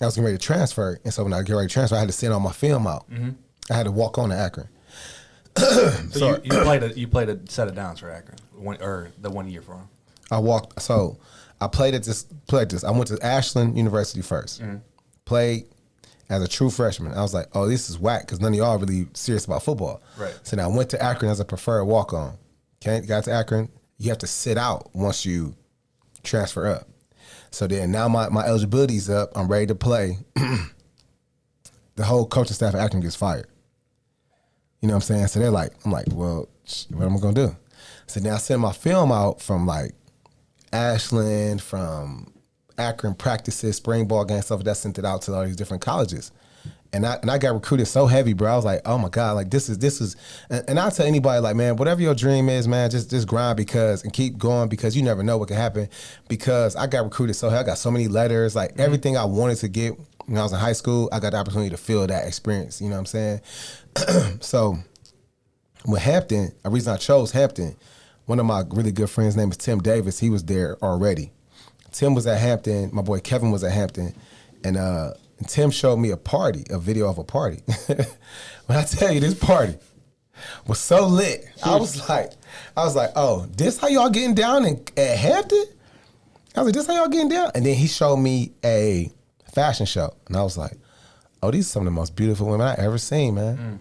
was getting ready to transfer. And so, when I get ready to transfer, I had to send all my film out. Mm-hmm. I had to walk on to Akron. So you played a set of downs for Akron, the 1 year for him. I played this. I went to Ashland University first. Mm-hmm. Played as a true freshman. I was like, oh, this is whack because none of y'all really serious about football. Right. So then I went to Akron as a preferred walk on. Okay, got to Akron. You have to sit out once you transfer up. So then now my eligibility's up. I'm ready to play. The whole coaching staff at Akron gets fired. You know what I'm saying? So I'm like, well, what am I gonna do? So now I send my film out from like Ashland, from Akron practices, spring ball games, stuff like that, sent it out to all these different colleges. And I got recruited so heavy, bro. I was like, oh my God, like this is, and I tell anybody like, man, whatever your dream is, man, just grind and keep going because you never know what can happen. Because I got recruited so heavy, I got so many letters, like everything I wanted to get when I was in high school, I got the opportunity to feel that experience. You know what I'm saying? So with Hampton, the reason I chose Hampton, one of my really good friends' name is Tim Davis. He was there already. Tim was at Hampton. My boy Kevin was at Hampton, and Tim showed me a video of a party. When I tell you, this party was so lit, I was like, oh, this how y'all getting down at Hampton? I was like, this how y'all getting down? And then he showed me a fashion show, and I was like, oh, these are some of the most beautiful women I ever seen, man.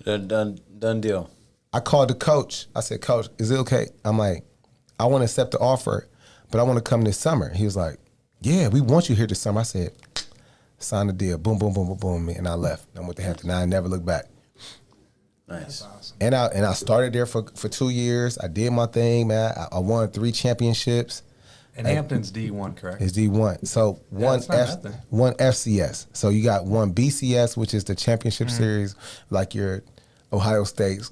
Done deal. I called the coach. I said, Coach, is it okay? I'm like, I want to accept the offer, but I want to come this summer. He was like, yeah, we want you here this summer. I said, sign the deal. Boom, boom, boom, boom, boom. And I left. I went to Hampton. I never looked back. Nice. Awesome. And I started there for 2 years. I did my thing, man. I won 3 championships. And Hampton's D1, correct? It's D1. So one FCS. So you got one BCS, which is the championship series, like your Ohio State's,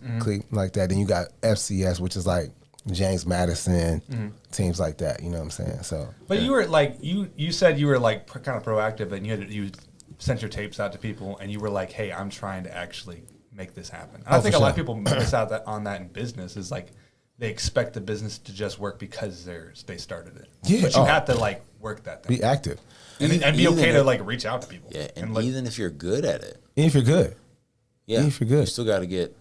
like that. Then you got FCS, which is like James Madison, teams like that. You know what I'm saying? So, but you were like you said you were like kind of proactive, and you sent your tapes out to people, and you were like, hey, I'm trying to actually make this happen. I think a lot of people miss out on that in business. Is like they expect the business to just work because they started it. Yeah, but you have to like work that thing. Be active and be okay to like reach out to people. Yeah, and like, even if you're good at it, if you're good, if you're good, you still got to get.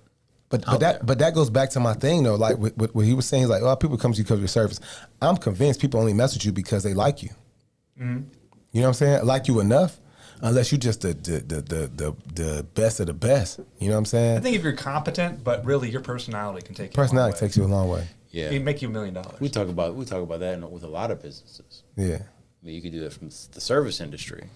But that goes back to my thing though. Like what he was saying is like, oh, people come to you because of your service. I'm convinced people only mess with you because they like you. Mm-hmm. You know what I'm saying? Like you enough, unless you just the best of the best. You know what I'm saying? I think if you're competent, but really your personality can take you. Personality takes you a long way. Yeah, it can make you $1 million. We talk about that with a lot of businesses. Yeah, I mean, you could do that from the service industry.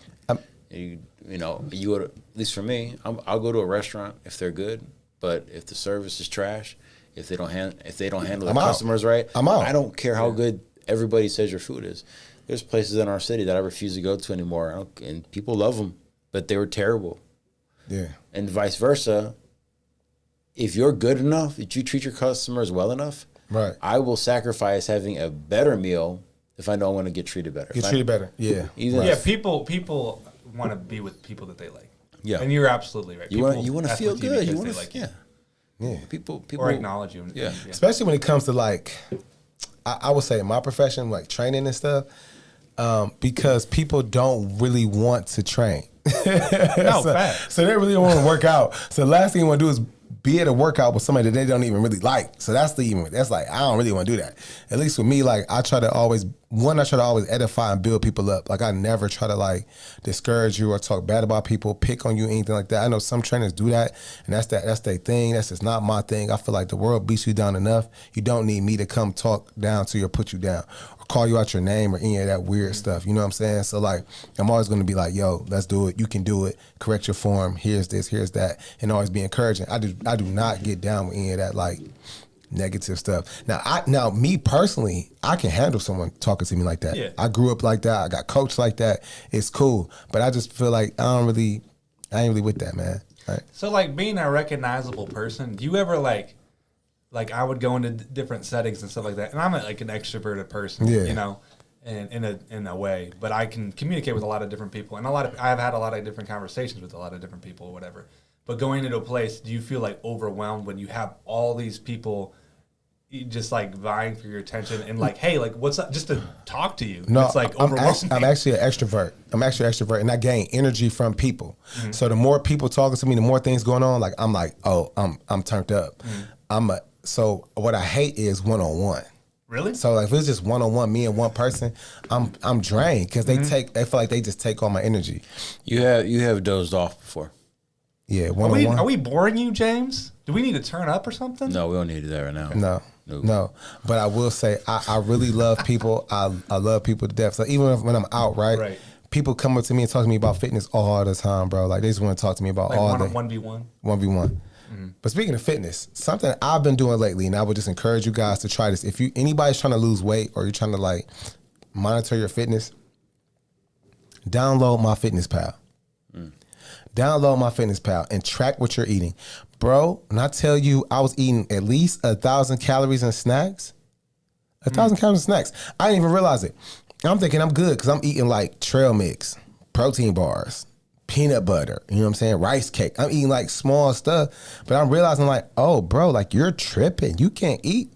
You would, at least for me, I'll go to a restaurant if they're good. But if the service is trash, if they don't handle their customers right, I'm out. I don't care how good everybody says your food is. There's places in our city that I refuse to go to anymore, and people love them, but they were terrible. Yeah. And vice versa. If you're good enough, if you treat your customers well enough, right, I will sacrifice having a better meal if I know I'm going to get treated better. Get treated better. Yeah. People want to be with people that they like. Yeah, and you're absolutely right. You want to feel good. You want to like yeah. People or acknowledge you. Yeah. Especially when it comes to like, I would say in my profession, like training and stuff. because people don't really want to train. No, fact. So they really don't want to work out. So the last thing you want to do is be at a workout with somebody that they don't even really like. So that's like, I don't really want to do that. At least with me, like I try to always edify and build people up. Like I never try to like discourage you or talk bad about people, pick on you, anything like that. I know some trainers do that, and that's their thing. That's just not my thing. I feel like the world beats you down enough. You don't need me to come talk down to you or put you down or call you out your name or any of that weird stuff. You know what I'm saying? So like, I'm always going to be like, yo, let's do it. You can do it. Correct your form. Here's this, here's that, and always be encouraging. I do not get down with any of that like negative stuff. Now, me personally, I can handle someone talking to me like that. Yeah. I grew up like that. I got coached like that. It's cool, but I just feel like I ain't really with that, man. Right? So like being a recognizable person, do you ever like I would go into different settings and stuff like that, and I'm like an extroverted person, Yeah. you know, in a way, but I can communicate with a lot of different people, and I've had a lot of different conversations with a lot of different people or whatever. But going into a place, do you feel like overwhelmed when you have all these people just like vying for your attention and like, hey, like what's up? Just to talk to you. No, it's like overwhelming. I'm actually an extrovert. And I gain energy from people. Mm-hmm. So the more people talking to me, the more things going on. Like I'm like, oh, I'm turned up. Mm-hmm. So what I hate is one-on-one. Really? So like if it's just one-on-one, me and one person, I'm drained because they feel like they just take all my energy. You have dozed off before. Yeah, one-on-one. Are we boring you, James? Do we need to turn up or something? No, we don't need that right now. No. But I will say I really love people. I love people to death. So even when I'm out, right? People come up to me and talk to me about fitness all the time, bro. Like they just want to talk to me about like all day. 1v1? 1v1. Mm-hmm. But speaking of fitness, something I've been doing lately, and I would just encourage you guys to try this. If anybody's trying to lose weight or you're trying to like monitor your fitness, download MyFitnessPal. Download MyFitnessPal and track what you're eating. Bro, when I tell you I was eating at least 1,000 calories in snacks, 1,000 calories in snacks. I didn't even realize it. I'm thinking I'm good because I'm eating like trail mix, protein bars, peanut butter, you know what I'm saying? Rice cake. I'm eating like small stuff, but I'm realizing like, oh, bro, like you're tripping. You can't eat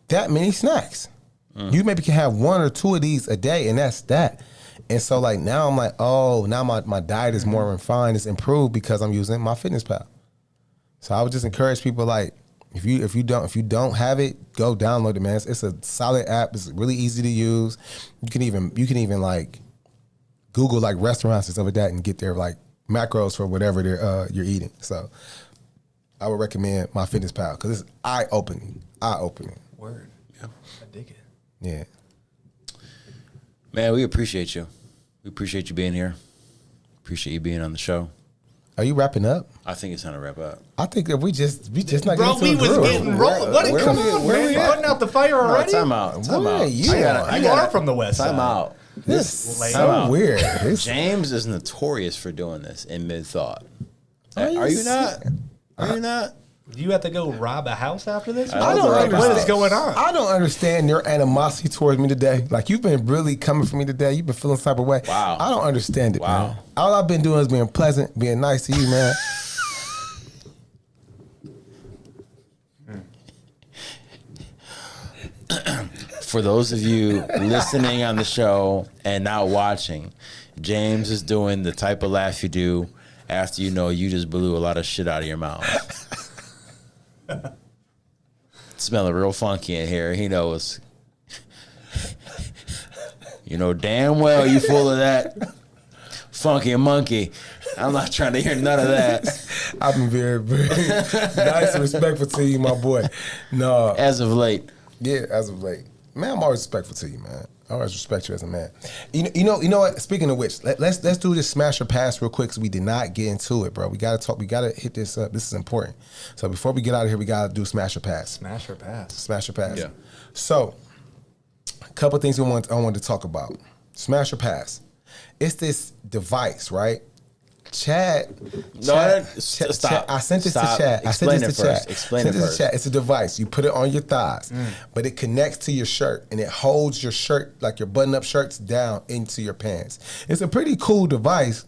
that many snacks. You maybe can have 1 or 2 of these a day, and that's that. And so like now I'm like, oh, now my diet is more refined, it's improved because I'm using MyFitnessPal. So I would just encourage people like if you don't have it, go download it, man. It's a solid app. It's really easy to use. You can even like Google like restaurants and stuff like that and get their like macros for whatever you're eating. So I would recommend MyFitnessPal because it's eye opening. Word. Yeah. I dig it. Yeah. Man, we appreciate you. We appreciate you being here. Appreciate you being on the show. Are you wrapping up? I think it's time to wrap up. I think that we just not bro, getting to we a was groove. getting rolling. What? Come on, man. You putting out the fire already? Time out. You are from the West Side. Time out. This is Time so out. weird. James is notorious for doing this in mid-thought. Are Are you you not? Are you not? Do you have to go rob a house after this? I don't understand. What is going on? I don't understand your animosity towards me today. Like you've been really coming for me today. You've been feeling some type of way. Wow. I don't understand it, Wow. man. All I've been doing is being pleasant, being nice to you, man. For those of you listening on the show and not watching, James is doing the type of laugh you do after you know you just blew a lot of shit out of your mouth. Smelling real funky in here. He knows. You know damn well you full of that funky and monkey. I'm not trying to hear none of that. I've been very, very nice and respectful to you, my boy. No. As of late. Yeah, as of late. Man, I'm always respectful to you, man. I always respect you as a man. You know what? Speaking of which, let's do this smash or pass real quick because we did not get into it, bro. We gotta talk. We gotta hit this up. This is important. So before we get out of here, we gotta do smash or pass. Smash or pass. Smash or pass. Yeah. So, a couple things I wanted to talk about. Smash or pass. It's this device, right? Chad. Stop. I sent this to Chad. Explain it first. Explain it first. It's a device. You put it on your thighs, but it connects to your shirt and it holds your shirt, like your button-up shirts, down into your pants. It's a pretty cool device.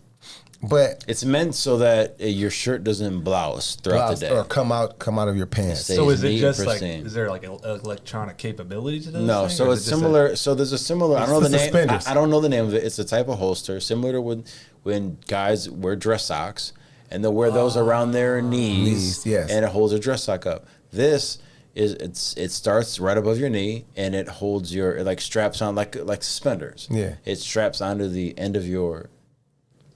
But it's meant so that your shirt doesn't blouse throughout the day or come out of your pants. So is it just like, is there like an electronic capability to those? No, things, so it's similar. So there's a similar. I don't know the name. I don't know the name of it. It's a type of holster similar to when guys wear dress socks, and they'll wear those around their knees. Yes, and it holds a dress sock up. This is it starts right above your knee, and it holds it like straps on like suspenders. Yeah, it straps onto the end of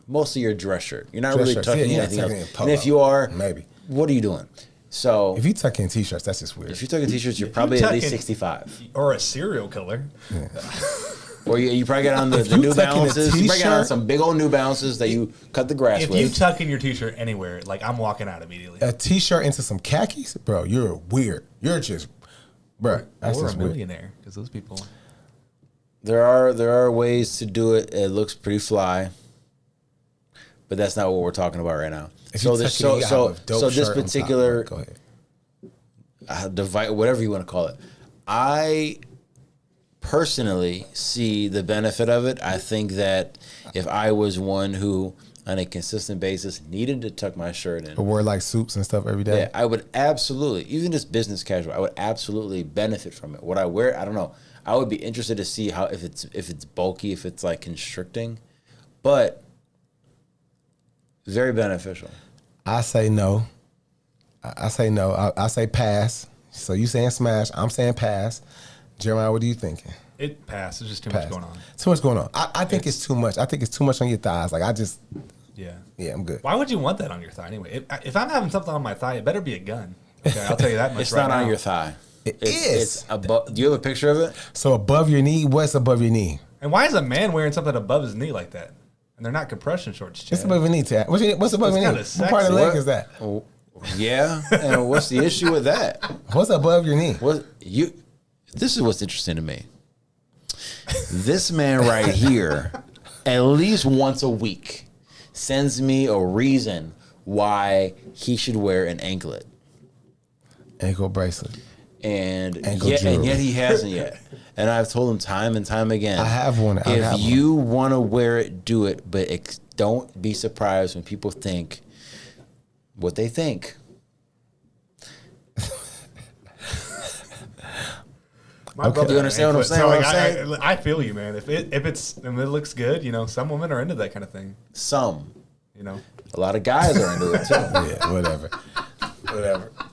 mostly your dress shirt. You're not really tucking anything else. And if you are, maybe. What are you doing? So if you tuck in t-shirts, that's just weird. If you tuck in t-shirts, you're probably at least 65. Or a serial killer. Yeah. Or you probably got on the New Balances. You probably got on some big old New Balances that you cut the grass with. If you tuck in your t-shirt anywhere, like I'm walking out immediately. A t-shirt into some khakis, bro, you're weird. You're just, bro. That's or just a millionaire, because those people. There are ways to do it. It looks pretty fly. But that's not what we're talking about right now. So this particular device, whatever you want to call it, I personally see the benefit of it. I think that if I was one who, on a consistent basis, needed to tuck my shirt in, or wear like suits and stuff every day, yeah, I would absolutely, even just business casual, I would absolutely benefit from it. Would I wear it? I don't know. I would be interested to see how if it's bulky, if it's like constricting, but. Very beneficial. I say no. I say no. I say pass. So you saying smash? I'm saying pass. Jeremiah, what are you thinking? It pass. There's just too much going on. Too much going on. I think it's too much. I think it's too much on your thighs. Like yeah, I'm good. Why would you want that on your thigh anyway? If I'm having something on my thigh, it better be a gun. Okay, I'll tell you that much. It's right not now. on your thigh. It's above. Do you have a picture of it? So above your knee. What's above your knee? And why is a man wearing something above his knee like that? And they're not compression shorts, Chad. It's above your knee, Chad. What's above your knee? What part of the leg is that? Oh, yeah, and what's the issue with that? What's above your knee? This is what's interesting to me. This man right here, at least once a week, sends me a reason why he should wear an anklet. Ankle bracelet. And yet he hasn't yet. And I've told him time and time again. I have one. If you want to wear it, do it. But don't be surprised when people think what they think. My brother, you understand what I'm saying? So I feel you, man. If it looks good, some women are into that kind of thing. Some. A lot of guys are into it too. Yeah, whatever.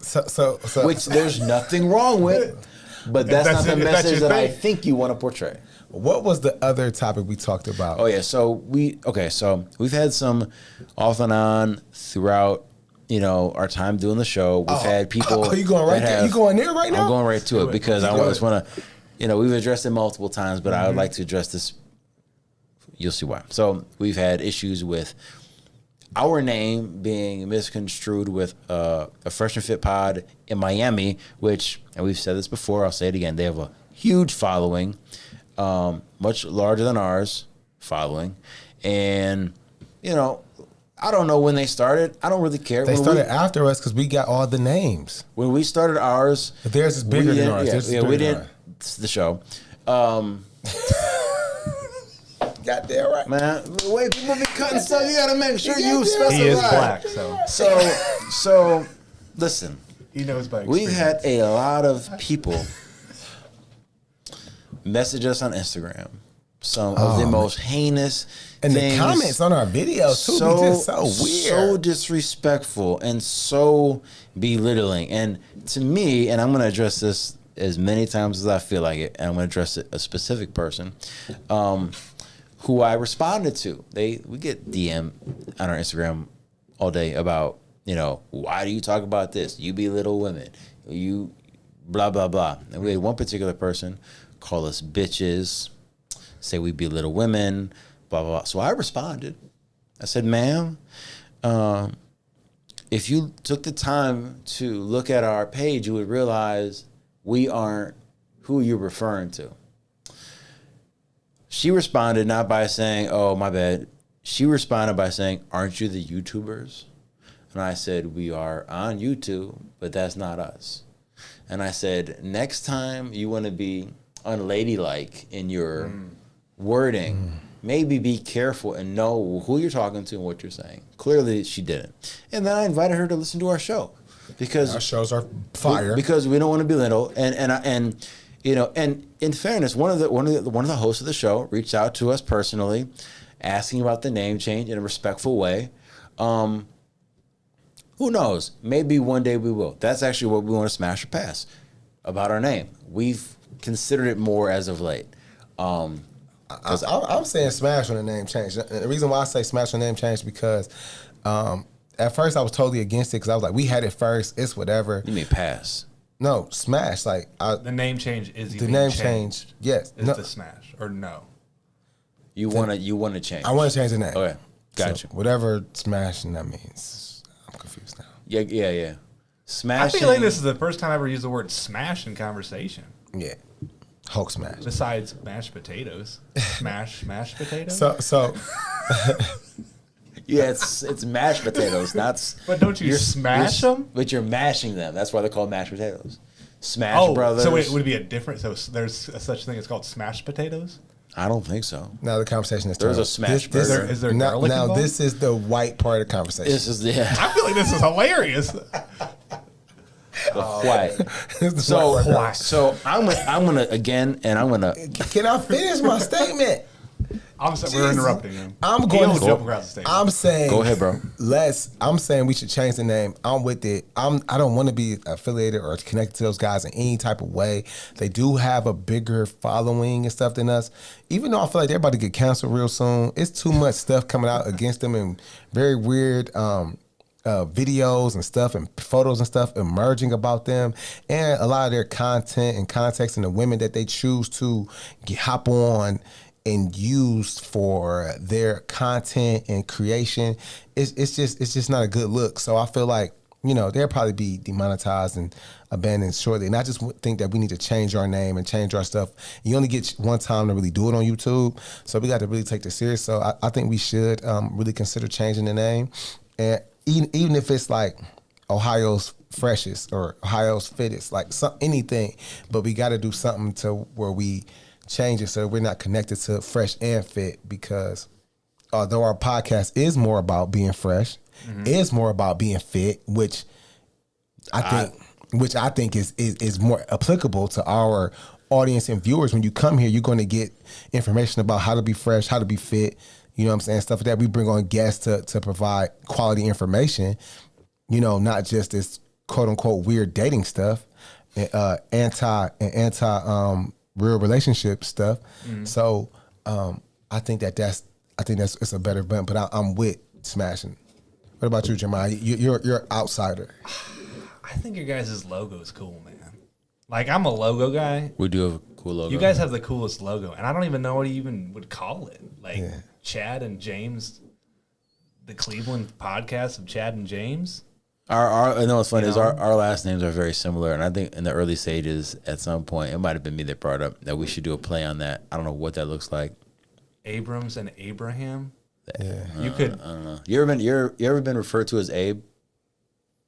So which there's nothing wrong with. But that's not the message that I think you want to portray. What was the other topic we talked about? Oh yeah, so we've had some off and on throughout, our time doing the show. We've had people. Are you going right there? You going there right now? I'm going right to it because I just want to, we've addressed it multiple times, but I would like to address this. You'll see why. So we've had issues with our name being misconstrued with a Fresh and Fit pod in Miami, which, and we've said this before, I'll say it again, they have a huge following, much larger than ours following. And, I don't know when they started. I don't really care. They started after us because we got all the names. When we started ours. But theirs is bigger than ours. Yeah, we didn't. It's the show. Got there right, man. The way people be cutting stuff, you gotta make sure you specify. He is black, so listen. He knows by experience. We've had a lot of people message us on Instagram. Some of the most heinous and things. The comments on our videos too, just so weird, so disrespectful, and so belittling. And to me, and I'm gonna address this as many times as I feel like it, and I'm gonna address it a specific person. Who I responded to. We get DM on our Instagram all day about, why do you talk about this? You belittle women. You blah, blah, blah. And we had one particular person call us bitches, say we belittle women, blah, blah, blah. So I responded. I said, ma'am, if you took the time to look at our page, you would realize we aren't who you're referring to. She responded not by saying, oh, my bad. She responded by saying, aren't you the YouTubers? And I said, we are on YouTube, but that's not us. And I said, next time you want to be unladylike in your wording, maybe be careful and know who you're talking to and what you're saying. Clearly, she didn't. And then I invited her to listen to our show because our shows are fire. Because we don't want to belittle. And you know, and in fairness, one of the hosts of the show reached out to us personally, asking about the name change in a respectful way. Who knows? Maybe one day we will. That's actually what we want to smash or pass about our name. We've considered it more as of late. I'm saying smash on the name change. The reason why I say smash on the name change because at first I was totally against it because I was like, we had it first. It's whatever. You mean pass? No, smash. Like the name change is the name change. Yes, is the smash or no? You want to change? I want to change the name. Okay, gotcha. So whatever smashing that means. I'm confused now. Yeah. Smash. I feel like this is the first time I ever used the word smash in conversation. Yeah. Hulk smash. Besides mashed potatoes. Mashed potatoes? So yeah, it's mashed potatoes. But don't you smash them? But you're mashing them. That's why they're called mashed potatoes. Smash Brothers. So it would be a different. So there's a such thing as called smashed potatoes. I don't think so. Now the conversation is there's a smash burger. Is there garlic now involved? this is the white part of the conversation. This is I feel like this is hilarious. White. So I'm gonna again, and I'm gonna. Can I finish my statement? We're interrupting him. I'm going to jump across the stage. I'm saying go ahead, bro. I'm saying we should change the name. I'm with it. I don't want to be affiliated or connected to those guys in any type of way. They do have a bigger following and stuff than us. Even though I feel like they're about to get canceled real soon, it's too much stuff coming out against them and very weird videos and stuff and photos and stuff emerging about them, and a lot of their content and context and the women that they choose to hop on and use for their content and creation. It's just not a good look. So I feel like, you know, they'll probably be demonetized and abandoned shortly. And I just think that we need to change our name and change our stuff. You only get one time to really do it on YouTube, so we got to really take this serious. So I think we should really consider changing the name, and even if it's like Ohio's freshest or Ohio's fittest, like anything, but we got to do something to where we change it so we're not connected to fresh and fit, because although our podcast is more about being fresh, is more about being fit, which I think is more applicable to our audience and viewers. When you come here, you're going to get information about how to be fresh, how to be fit, you know what I'm saying, stuff like that. We bring on guests to provide quality information, you know, not just this quote unquote weird dating stuff, anti real relationship stuff. So I think it's a better button, but I'm with smashing. What about you, Jeremiah? You're outsider. I think your guys' logo is cool, man. Like, I'm a logo guy. We do have a cool logo. You guys have the coolest logo, and I don't even know what you even would call it. Like, Chad and James, the Cleveland podcast of Chad and James. I know what's funny is our last names are very similar, and I think in the early stages, at some point, it might have been me that brought up that we should do a play on that. I don't know what that looks like. Abrams and Abraham. Yeah, you could. I don't know. You ever been referred to as Abe?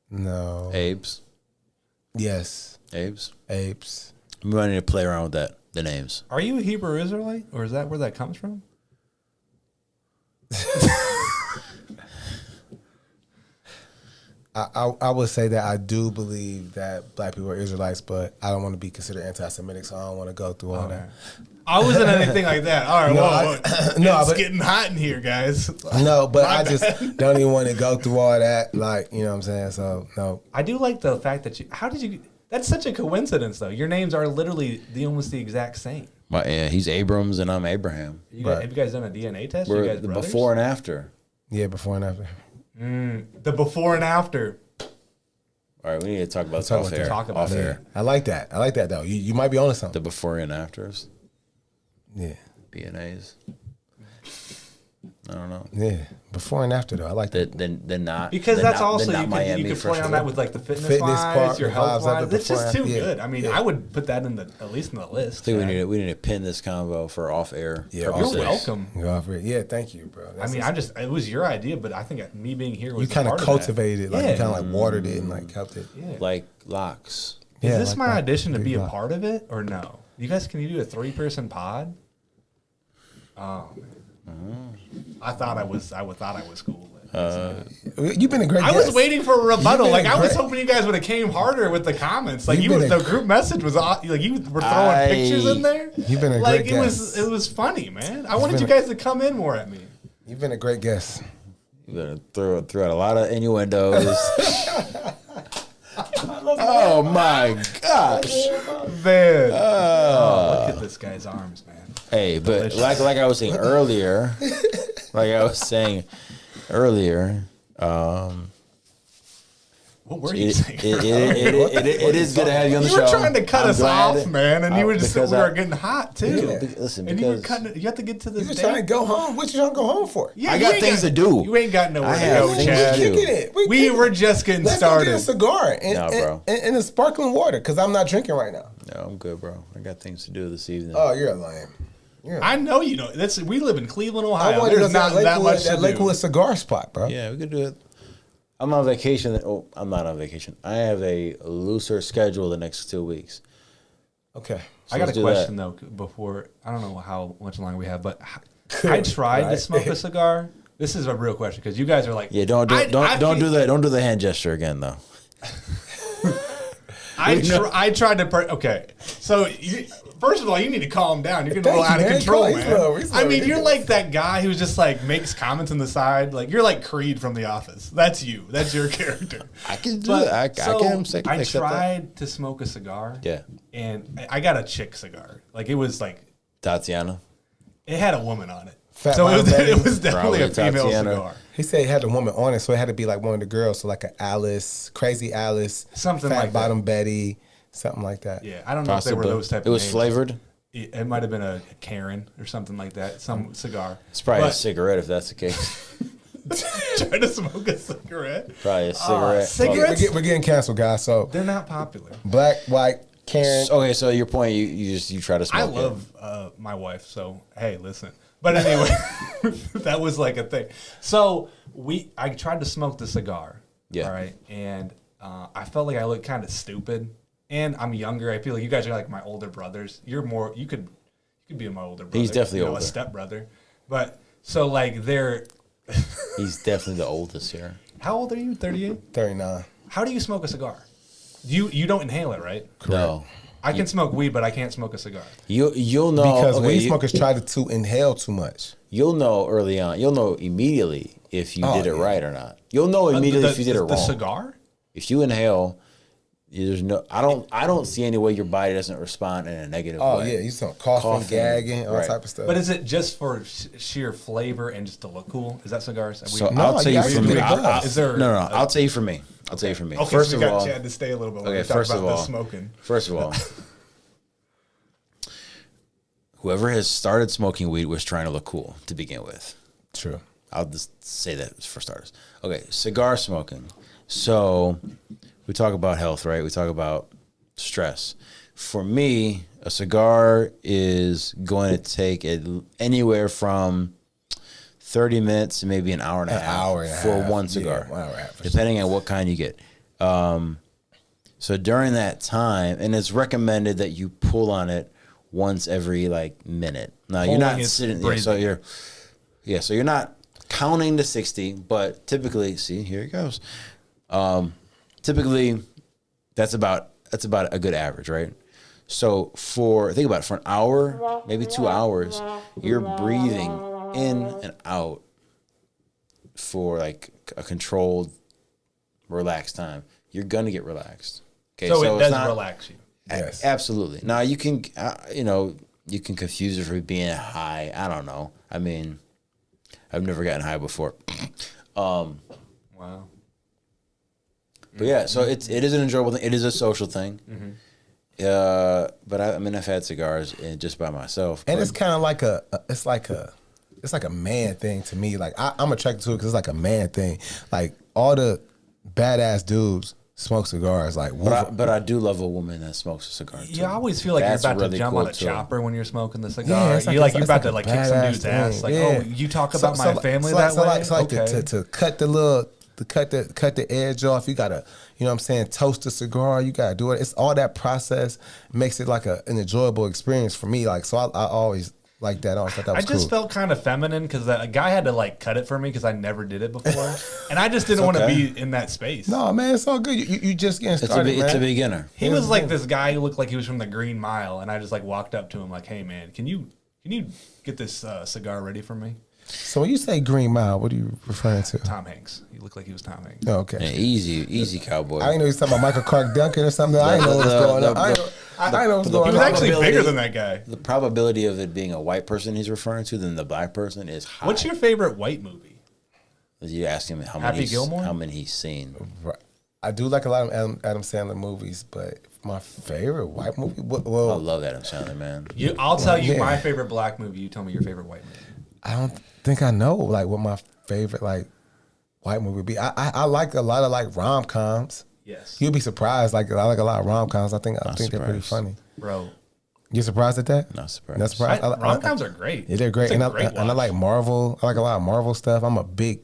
No. Abes. Yes. Abes. We might need to play around with that. The names. Are you a Hebrew Israelite, or is that where that comes from? I would say that I do believe that black people are Israelites, but I don't want to be considered anti-Semitic, so I don't want to go through all that. I wasn't anything like that. All right, it's getting hot in here, guys. No, but I just don't even want to go through all that. Like, you know what I'm saying? So, no. I do like the fact that that's such a coincidence, though. Your names are literally almost the exact same. He's Abrams and I'm Abraham. Have you guys done a DNA test? We're you guys the brothers? before and after. Yeah, before and after. The before and after. All right, we need to talk about off air. I like that. Though. You might be onto something. The before and afters. Yeah. BNAs. I don't know. Yeah, before and after though. I like that. Then not because that's also you Miami could play on that with like the fitness part, wise, your health vibes wise. It's just too good. I mean, yeah. I would put that at least in the list. I think we need to pin this convo for off air. Yeah, you're welcome. Yeah, thank you, bro. It was your idea, but I think me being here was you kind of cultivated it, like you kind of like watered it and like helped it. Yeah. Like locs. Is this my audition to be a part of it or no? Can you do a 3-person pod? Oh man. I thought I was cool. You've been a great guest. I was waiting for a rebuttal. Like, I was hoping you guys would have came harder with the comments. Like, the group message was like you were throwing pictures in there. You've been a great guest. It was funny, man. I wanted you guys to come in more at me. You've been a great guest. You better throw out a lot of innuendos. Oh my gosh, man! Look at this guy's arms, man. Hey, but like I was saying earlier, what were you saying? It is good to have you on the show. You were trying to cut us off, man, and you were just we were getting hot too. Listen, and you were cutting it. You have to get to the. You were trying to go home. What you trying to go home for? Yeah, I got things to do. You ain't got nowhere to go, Chad. We were just getting started. Let's go get a cigar and a sparkling water because I'm not drinking right now. No, I'm good, bro. I got things to do this evening. Oh, you're a lame. I know you know. We live in Cleveland, Ohio. There's not that much to do. Lakewood cigar spot, bro. Yeah, we could do it. I'm on vacation. Oh, I'm not on vacation. I have a looser schedule the next 2 weeks. Okay. So I got a question though. Before I don't know how much longer we have, but I tried to smoke a cigar. This is a real question because you guys are like, don't do that. Don't do the hand gesture again though. I tried to. Okay, so first of all, you need to calm down. You're getting a little out of control, man. I mean, you're like that guy who's just like makes comments on the side. Like you're like Creed from The Office. That's you. That's your character. I can do it. I tried to smoke a cigar. Yeah, and I got a chick cigar. Like it was like Tatiana. It had a woman on it. It was definitely a female cigar. He said it had a woman on it, so it had to be like one of the girls, so like an Alice, Crazy Alice, something Fat like Bottom that. Betty, something like that. Yeah, I don't know if they were those type of names. It was flavored? It might have been a Karen or something like that, some cigar. It's probably a cigarette if that's the case. Trying to smoke a cigarette? Probably a cigarette. Cigarettes? We're getting canceled, guys, so. They're not popular. Black, white, Karen. Okay, so your point, you try to smoke I love my wife, so hey, listen. But anyway, that was like a thing. So I tried to smoke the cigar. Yeah. All right. And I felt like I looked kind of stupid. And I'm younger. I feel like you guys are like my older brothers. You could be my older brother. He's definitely older. A step brother. But so like he's definitely the oldest here. How old are you? 38? 39. How do you smoke a cigar? You don't inhale it, right? Correct. No. I can smoke weed, but I can't smoke a cigar. You'll know because weed smokers try to inhale too much. You'll know early on. You'll know immediately if you did it right or not. You'll know immediately if you did it wrong. The cigar? If you inhale, there's no. I don't see any way your body doesn't respond in a negative way. Oh yeah, you start coughing, gagging, all type of stuff. But is it just for sheer flavor and just to look cool? Is that cigars? I'll tell you for me. I'll tell you for me. I'll tell you for me. Okay, first of all, Chad to stay a little bit. Okay, first of all, smoking. First of all, whoever has started smoking weed was trying to look cool to begin with. True. I'll just say that for starters. Okay, cigar smoking. So we talk about health, right? We talk about stress. For me, a cigar is going to take anywhere from 30 minutes to maybe an hour and a half for one cigar, depending on what kind you get. So during that time, and it's recommended that you pull on it once every minute. Now you're not sitting there, so you're not counting to 60, but typically, see, here it goes. Typically, that's about a good average, right? So think about it, for an hour, maybe 2 hours, you're breathing in and out for a controlled, relaxed time. You're gonna get relaxed. Okay, so it does relax you. Yes, absolutely. Now you can, you can confuse it for being high. I don't know. I mean, I've never gotten high before. Wow. But yeah, so it is an enjoyable thing. It is a social thing. Mm-hmm. But I've had cigars just by myself. And it's kind of like it's like a man thing to me. Like I'm attracted to it because it's like a man thing. Like all the badass dudes smoke cigars. But I do love a woman that smokes a cigar too. You always feel like you're about to jump on a chopper when you're smoking the cigar. Yeah, you're about to kick some dude's ass. Like, oh, you talk about my family that way? To cut the edge off, you gotta, toast the cigar. You gotta do it. It's all that process makes it like an enjoyable experience for me. So I always like that. I always thought that was cool. I just felt kind of feminine because a guy had to like cut it for me because I never did it before, and I just didn't want to be in that space. No, man, it's all good. You just getting started, It's a beginner. He was like this guy who looked like he was from the Green Mile, and I just like walked up to him like, "Hey, man, can you get this cigar ready for me?" So when you say Green Mile, what are you referring to? Tom Hanks. He looked like he was Tom Hanks. Oh, okay. Yeah, easy cowboy. I didn't know he was talking about Michael Clark Duncan or something. I didn't know what was going on. I didn't know what was going on. He was actually bigger than that guy. The probability of it being a white person he's referring to than the black person is high. What's your favorite white movie? You ask him how Happy Gilmore? how many he's seen. I do like a lot of Adam Sandler movies, but my favorite white movie? Well, I love Adam Sandler, man. I'll tell you my favorite black movie. You tell me your favorite white movie. I don't think I know like what my favorite like white movie would be. I like a lot of like rom-coms. Yes. You'd be surprised. Like I like a lot of rom-coms. I think they're pretty funny. Bro. You surprised at that? Not surprised. Not surprised. Rom-coms are great. Yeah, they're great. And I like Marvel. I like a lot of Marvel stuff. I'm a big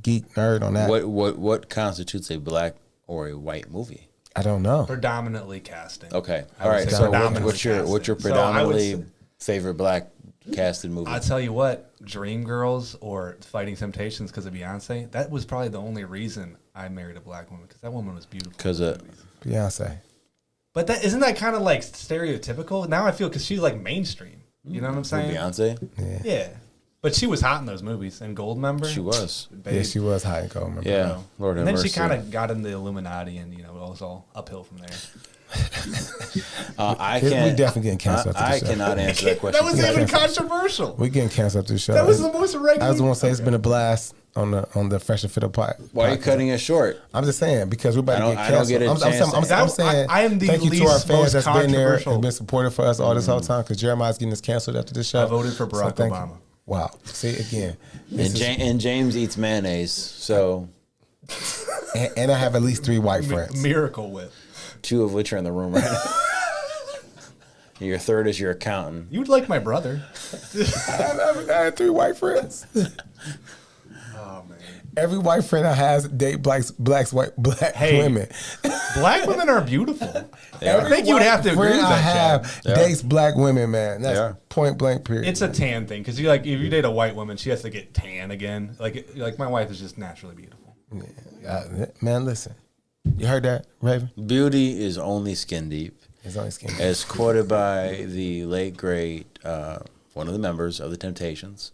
geek nerd on that. What constitutes a black or a white movie? I don't know. Predominantly casting. Okay. All right. So what's your So predominantly favorite black casted movie? I'll tell you what, Dreamgirls or Fighting Temptations because of Beyonce, that was probably the only reason I married a black woman because that woman was beautiful. Because of Beyonce. But isn't that kind of like stereotypical? Now I feel because she's like mainstream. You know what I'm saying? Beyonce? Yeah. But she was hot in those movies. And Goldmember? She was. Babe. Yeah, she was high in Goldmember. Yeah. Lord have And then mercy. she kind of got in the Illuminati and, it was all uphill from there. We definitely getting canceled. I cannot answer that question. That was even controversial. We getting canceled after the show. That was the most regular. I just want to say it's been a blast on the Fresh and Fit Apart. Why are you cutting it short? I'm just saying because we're about to get I don't canceled. get a chance. I'm saying I am the thank you to our least fans most that's been there controversial. and been supportive for us all this whole time because Jeremiah's getting us canceled after this show. I voted for Barack thank Obama. you. Wow. See, again. And James eats mayonnaise, so. And I have at least 3 white friends. Miracle Whip. 2 of which are in the room right now. Your third is your accountant. You would like my brother. I had 3 white friends. Oh, man. Every white friend I has date black women. Black women are beautiful. I think you would have to agree with I that, have Chad. dates black women, man. That's point blank period. It's a tan thing because if you date a white woman, she has to get tan again. Like my wife is just naturally beautiful. Man, listen. You heard that, Raven? Beauty is only skin deep. It's only skin deep. As quoted by the late great one of the members of the Temptations,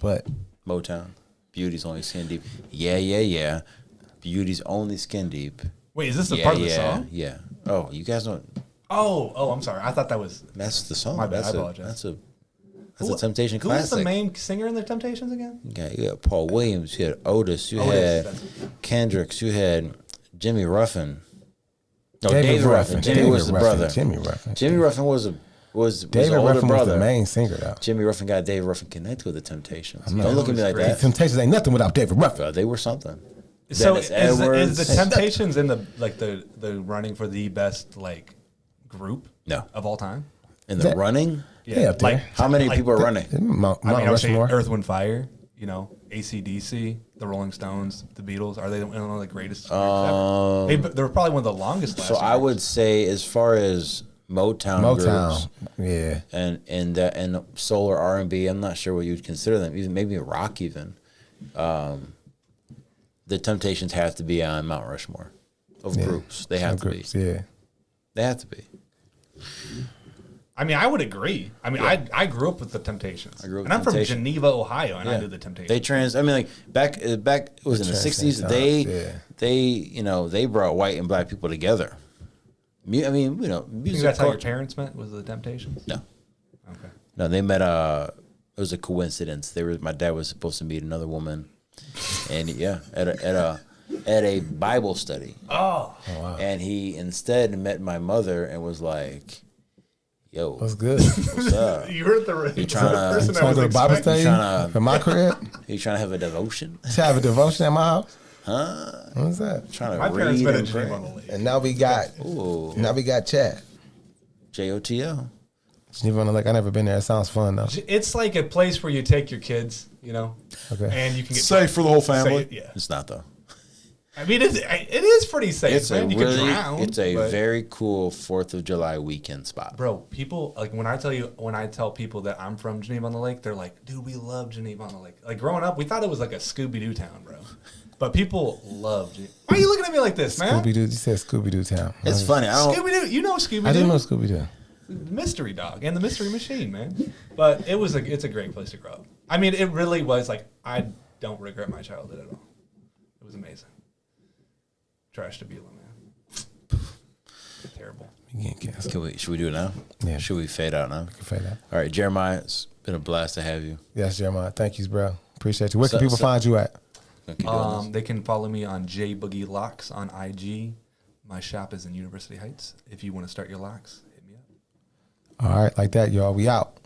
But Motown. Beauty's only skin deep. Yeah. Beauty's only skin deep. Wait, is this the part of the song? Yeah. Oh, you guys don't. Oh, I'm sorry. I thought that was. That's the song. My bad, That's I apologize. That's a Temptation Who was classic. the main singer in the Temptations again? You got Paul Williams. You had Otis. You had Kendricks. You had Jimmy Ruffin. No, David Ruffin. Jimmy was the brother. Jimmy Ruffin. Jimmy Ruffin was David the older Ruffin brother. was the main singer, though. Jimmy Ruffin got David Ruffin connected with the Temptations. Don't look at me like The that. Temptations ain't nothing without David Ruffin. They were something. So Dennis is Edwards. the Temptations in the running for the best group? No. Of all time? In the running? Yeah, up there. How many people are running? Mount I would say Rushmore. Earth, Wind, Fire. AC/DC, the Rolling Stones, the Beatles. Are they one of the greatest? Groups they were probably one of the longest. So I would say, as far as Motown groups, yeah, and soul or R&B, I'm not sure what you'd consider them. Even maybe rock, even. The Temptations have to be on Mount Rushmore of groups. They have to be. Yeah, they have to be. I mean, I would agree. I mean, I grew up with the Temptations. And I'm from Geneva, Ohio, and I knew the Temptations. Back it was in the 60s. They brought white and black people together. Music. That's how your parents met, was the Temptations? No. Okay. No, they met. It was a coincidence. My dad was supposed to meet another woman, and at a Bible study. Oh wow. And he instead met my mother and was like, "Yo, what's good? What's up? You heard the person trying to go to Bible study in my crib? You trying to have a devotion? Have a devotion at my house? Huh? What's that? Trying to My read parents met in and pray. Geneva, on the lake. And now we got Chad. JOTL. Geneva on the Lake. I never been there. It sounds fun though. It's like a place where you take your kids, Okay. and you can get safe for the whole family. Yeah. It's not though. I mean, it is pretty safe. It's man. a You really, can drown, it's a very cool 4th of July weekend spot. Bro, people, like, when I tell people that I'm from Geneva-on-the-Lake, they're like, dude, we love Geneva-on-the-Lake. Like, growing up, we thought it was like a Scooby-Doo town, bro. But people love Geneva. Why are you looking at me like this, man? Scooby-Doo, you said Scooby-Doo town. It's funny. Scooby-Doo, you know Scooby-Doo. I do know Scooby-Doo. The Mystery Dog and the Mystery Machine, man. But it's a great place to grow up. I mean, it really was like, I don't regret my childhood at all. It was amazing. Trash to Beulah, man. Terrible. Should we do it now? Yeah. Should we fade out now? We can fade out. All right, Jeremiah, it's been a blast to have you. Yes, Jeremiah. Thank you, bro. Appreciate you. Where can people find you at? They can follow me on Jboogie Locs on IG. My shop is in University Heights. If you want to start your locks, hit me up. All right, like that, y'all. We out.